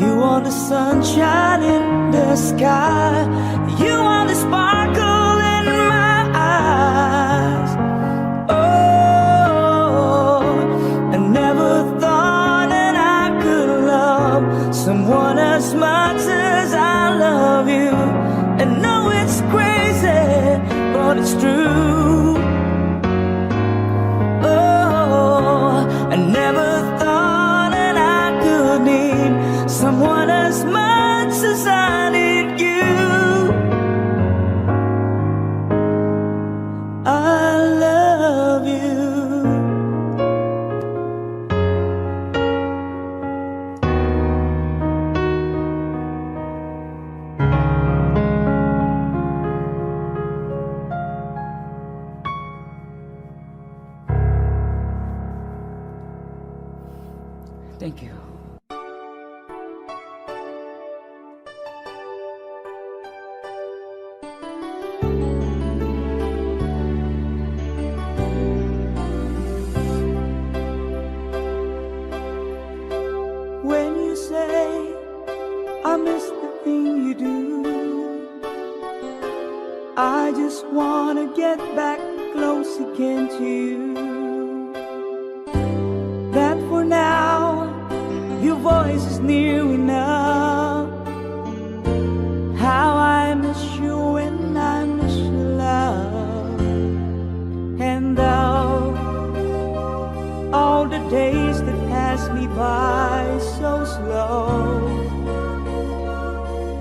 You are the sunshine in the sky. You are the sparkle in my eyes. Oh, I never thought that I could love someone as much as I love you. And no, it's crazy, but it's true. Oh, I never thought that I could need someone as much as I need you. I love you. Thank you. When you say I miss the thing you do, I just wanna get back close again to you. That for now your voice is near enough. How I miss you when I miss your love. And though all the days that pass me by so slow,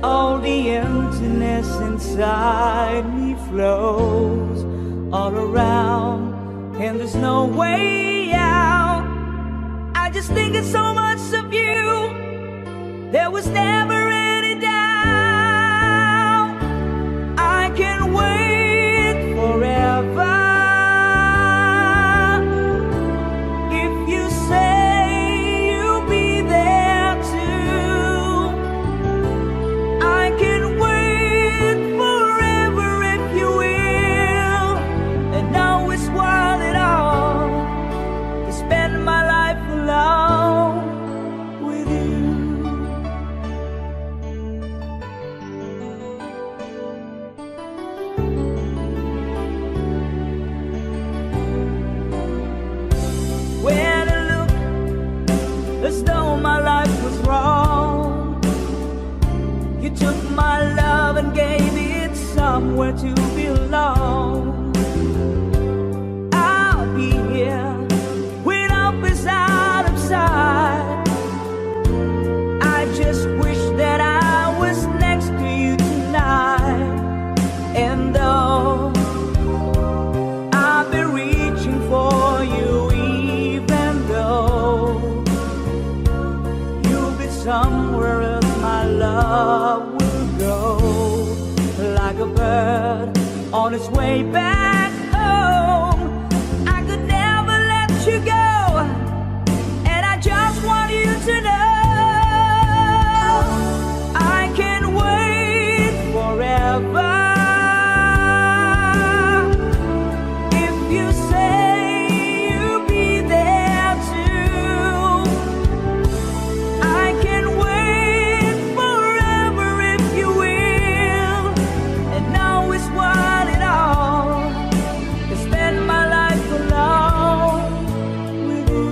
all the emptiness inside me flows all around, and there's no way out. I just thinking so much of you. There was never any doubt. I can wait forever. As though my life was wrong, you took my love and gave it somewhere to belong. somewhere else my love will go. Like a bird on its way back home, I could never let you go, and I just want you to know I can wait forever. If you say you'll be there too, I can wait forever if you will, and always want it all, to spend my life alone with you.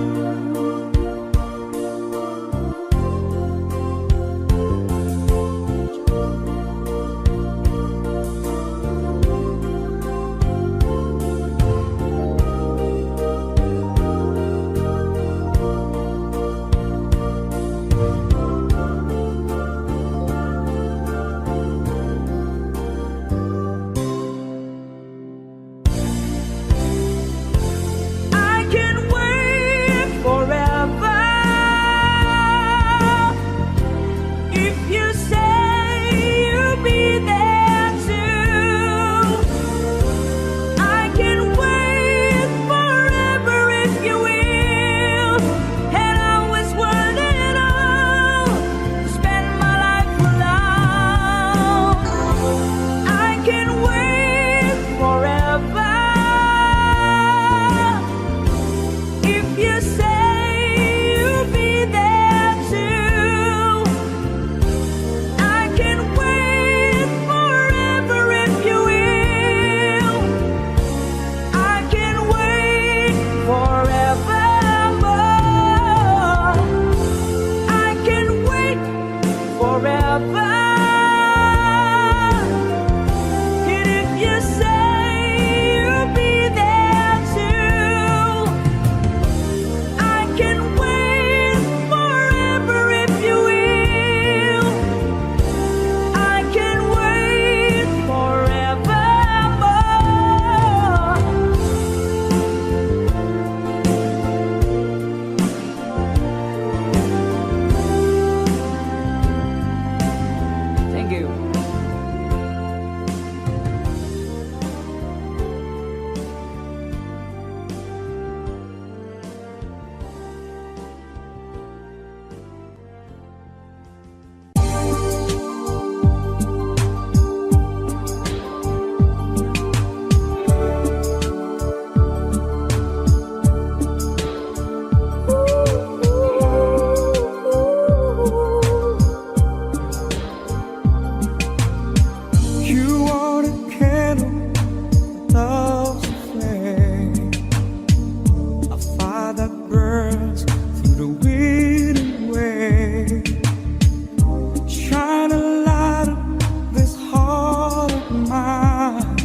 I can wait forever if you say you'll be there too. I can wait forever if you will, and always want it all, to spend my life alone. I can wait forever if you say you'll be there too. I can wait forever if you will. I can wait forevermore. I can wait forever. And if you say you'll be there too, I can wait forever if you will. I can wait forevermore. Thank you. You are the candle that loves the flame, a fire that burns through the wind and wave. Shine a light up this heart of mine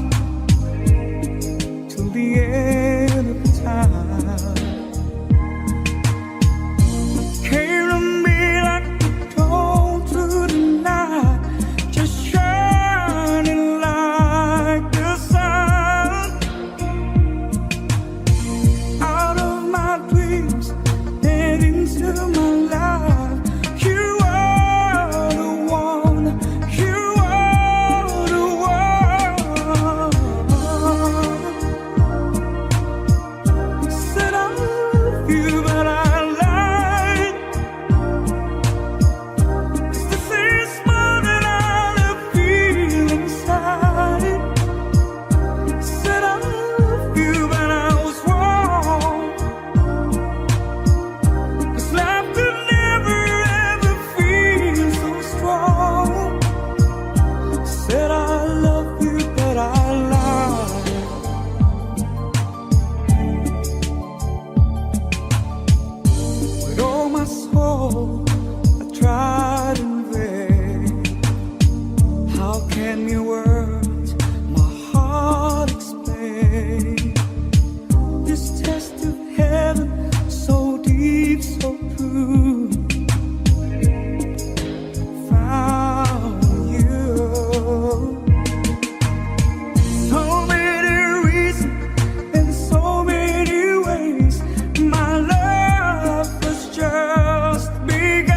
till the end of time. Came to me like the dawn through the night, just shining like the sun. Out of my dreams and into my life, you are the one, you are the one. Said I love you, but I lied. 'Cause this is more than I feel inside. Said I love you, but I was wrong. 'Cause life could never ever feel so strong. Said I love you, but I lied. With all my soul, I tried in vain. How can your words, my heart explain this test of heaven, so deep, so true? Found you. So many reasons and so many ways. My love was just begun.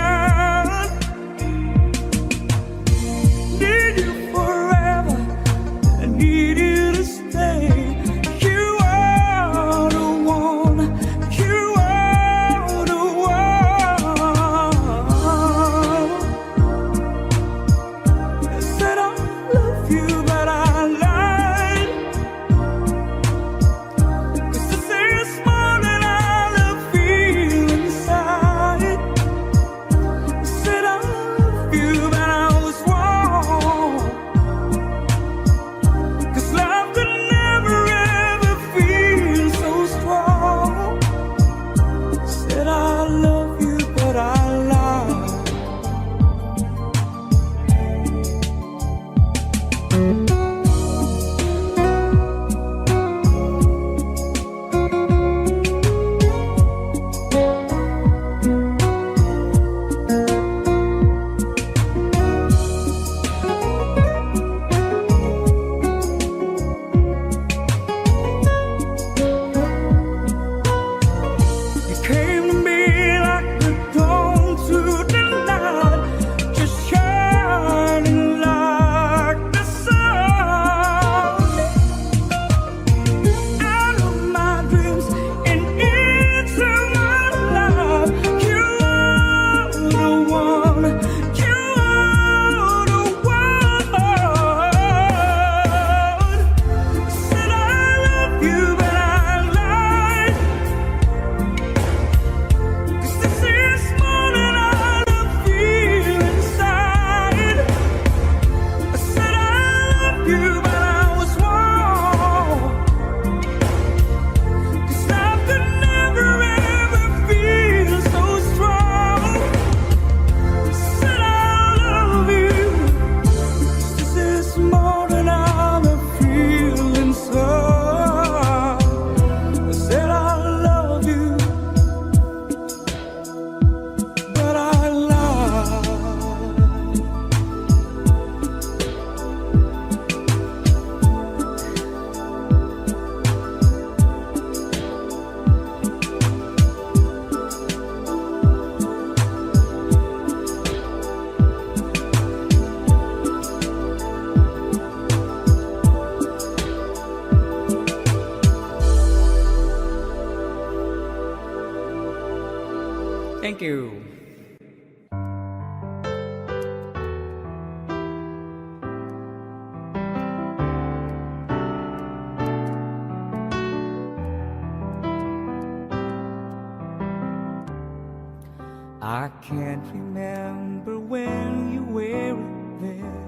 can't remember when you were there,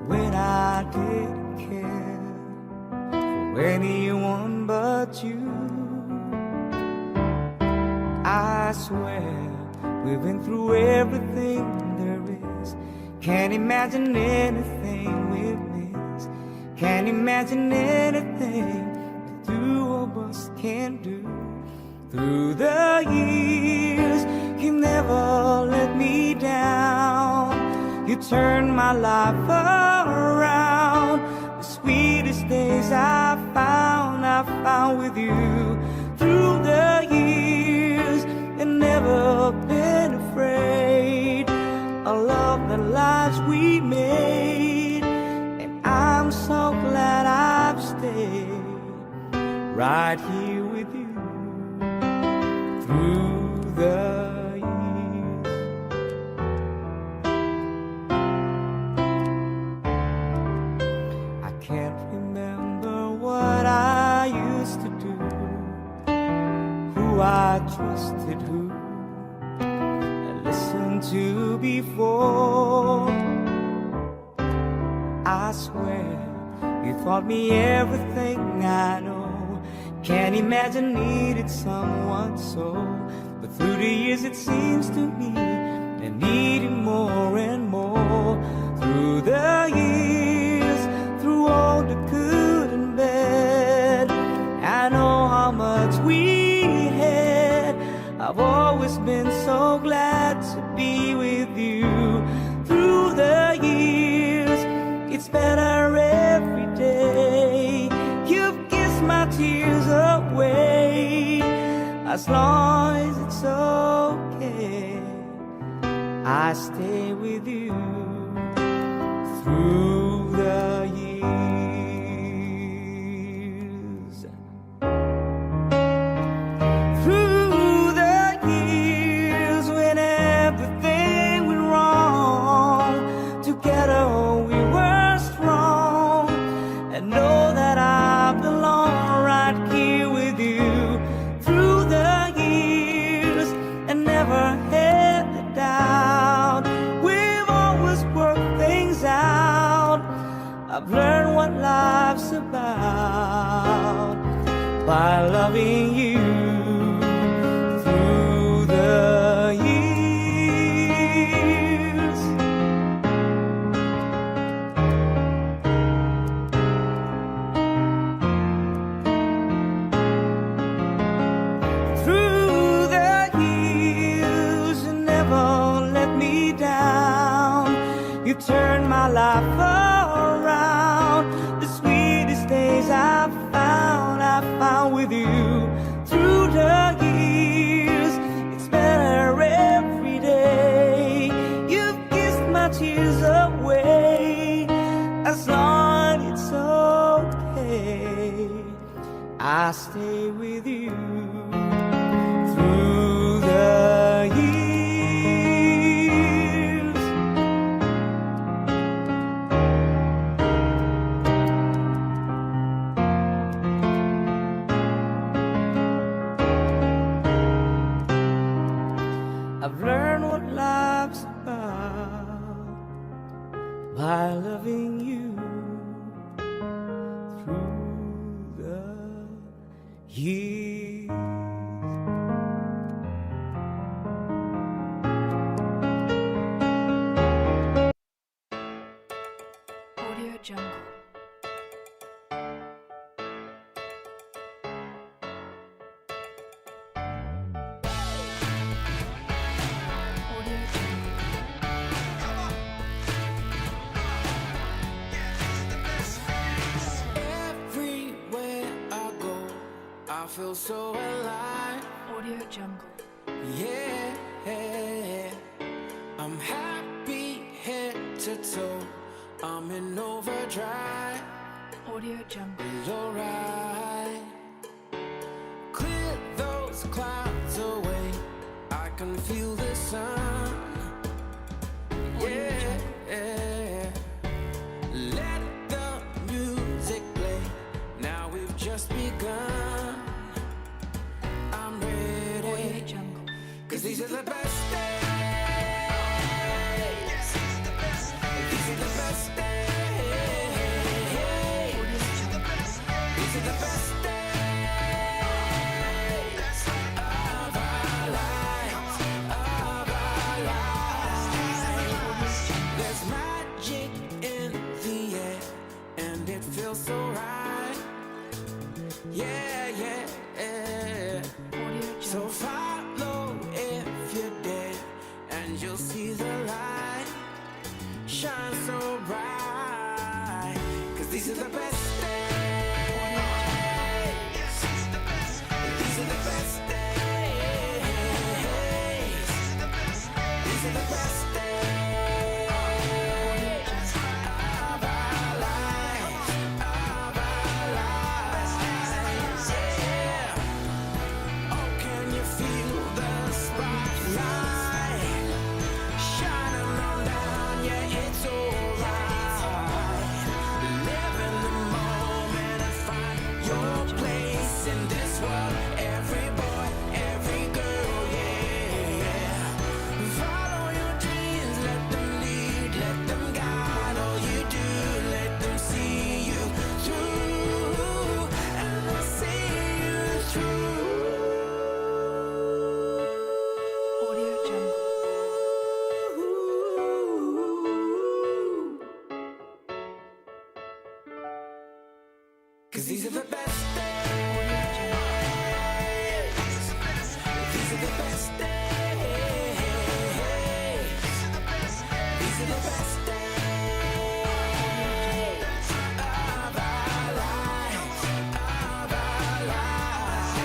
when I didn't care for anyone but you. I swear we've been through everything there is. Can't imagine anything we've missed. Can't imagine anything the two of us can do. Through the years, you never let me down. You turned my life around. The sweetest days I found with you. Through the years, and never been afraid. I love the lives we made, and I'm so glad I've stayed right here with you. Through the years, I can't remember what I used to do, who I trusted, who I listened to before. I swear you taught me everything I know. Can't imagine needed someone so, but through the years it seems to me I needed more and more. Through the years, through all the good and bad, I know how much we had. I've always been so glad to be with you. Through the years, it's better every day. You've kissed my tears away. As long as it's okay, I stay with you. Through the years, through the years, when everything went wrong, together we were strong. And know that I belong right here with you. Through the years, and never had the doubt. We've always worked things out. I've learned what life's about by loving you. Through the years, through the years, you never let me down. You turned my life around. The sweetest days I found with you. Through the years, it's better every day. You've kissed my tears away. As long as it's okay, I stay with you. Through the years, I've learned what life's about by loving you. Through the years. Audio Jungle. Audio Jungle. Everywhere I go, I feel so alive. Audio Jungle. Yeah, I'm happy head to toe. I'm in overdrive. Audio Jungle. It's alright. Clear those clouds away. I can feel the sun. Yeah, let the music play. Now we've just begun. I'm ready. Audio Jungle. 'Cause 'cause these are the best days. These are the best days. These are the best days of our lives, of our lives. There's magic in the air, and it feels so right. Yeah, yeah, yeah. So follow if you dare, and you'll see the light shine so bright. 'Cause these are the best days. These are the best days. These are the best days of our lives, of our lives. Yeah. Oh, can you feel the spotlight shining on down? Yeah, it's alright. Live in the moment and find your place in this world. Every boy, every girl, yeah. Follow your dreams, let them lead, let them guide. All you do, let them see you through, and they'll see you through. Audio Jungle. Cause these are the best days. These are the best days. These are the best days of our lives, of our lives.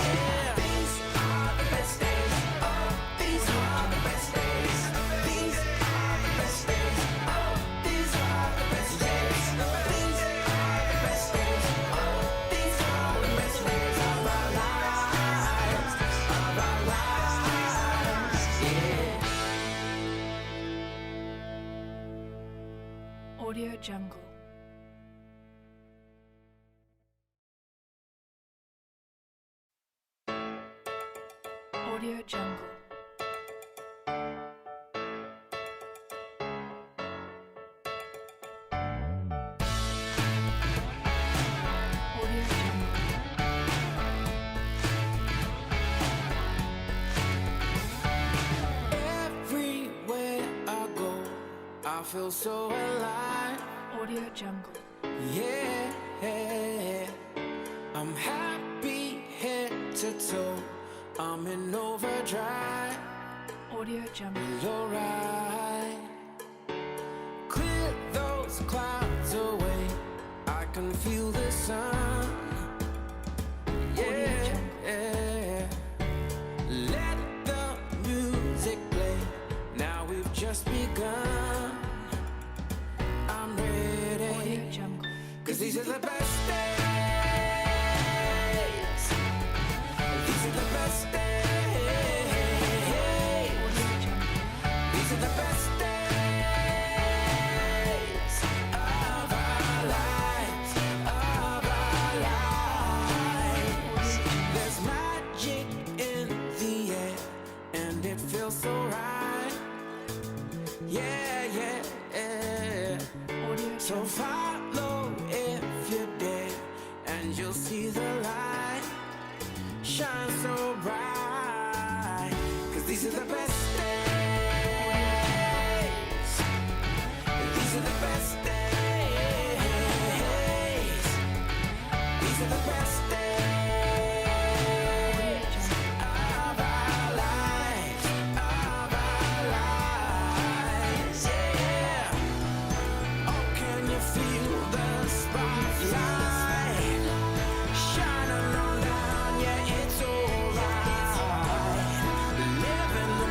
Yeah. These are the best days. Oh, these are the best days. These are the best days. Oh, these are the best days. These are the best days. Oh, these are the best days of our lives, of our lives. Yeah. Audio Jungle. Audio Jungle. Audio Jungle. Everywhere I go, I feel so alive. Audio Jungle. Yeah, I'm happy head to toe. I'm in overdrive. Audio Jungle. You're right. Clear those clouds away. I can feel the sun. Yeah, let the music play. Now we've just begun. I'm ready. Audio Jungle. 'Cause these are the best days. These are the best days. Audio Jungle. These are the best days of our lives, of our lives. There's magic in the air, and it feels so right. Yeah, yeah, yeah. Audio So Jungle. follow if you dare, and you'll see the light shine so bright. 'Cause these are the best days. These are the best days. These are the best days of our lives, of our lives. Yeah. Oh, can you feel the spotlight shining on down? Yeah, it's alright. Live in the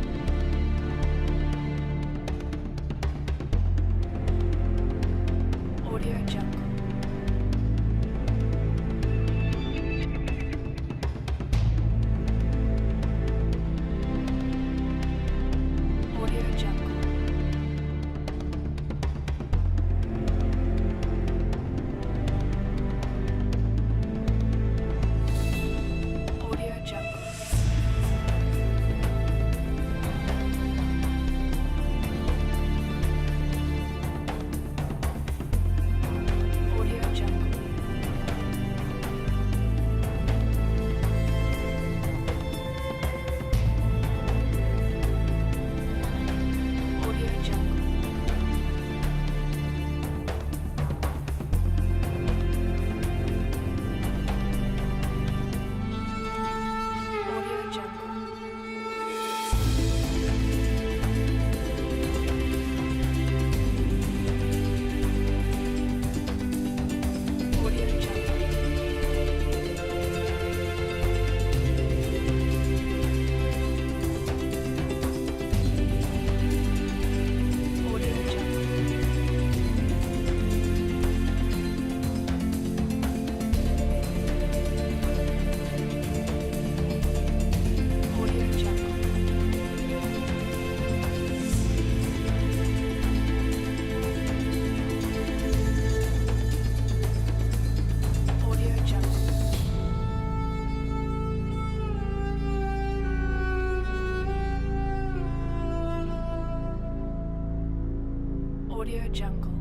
Audio Jungle.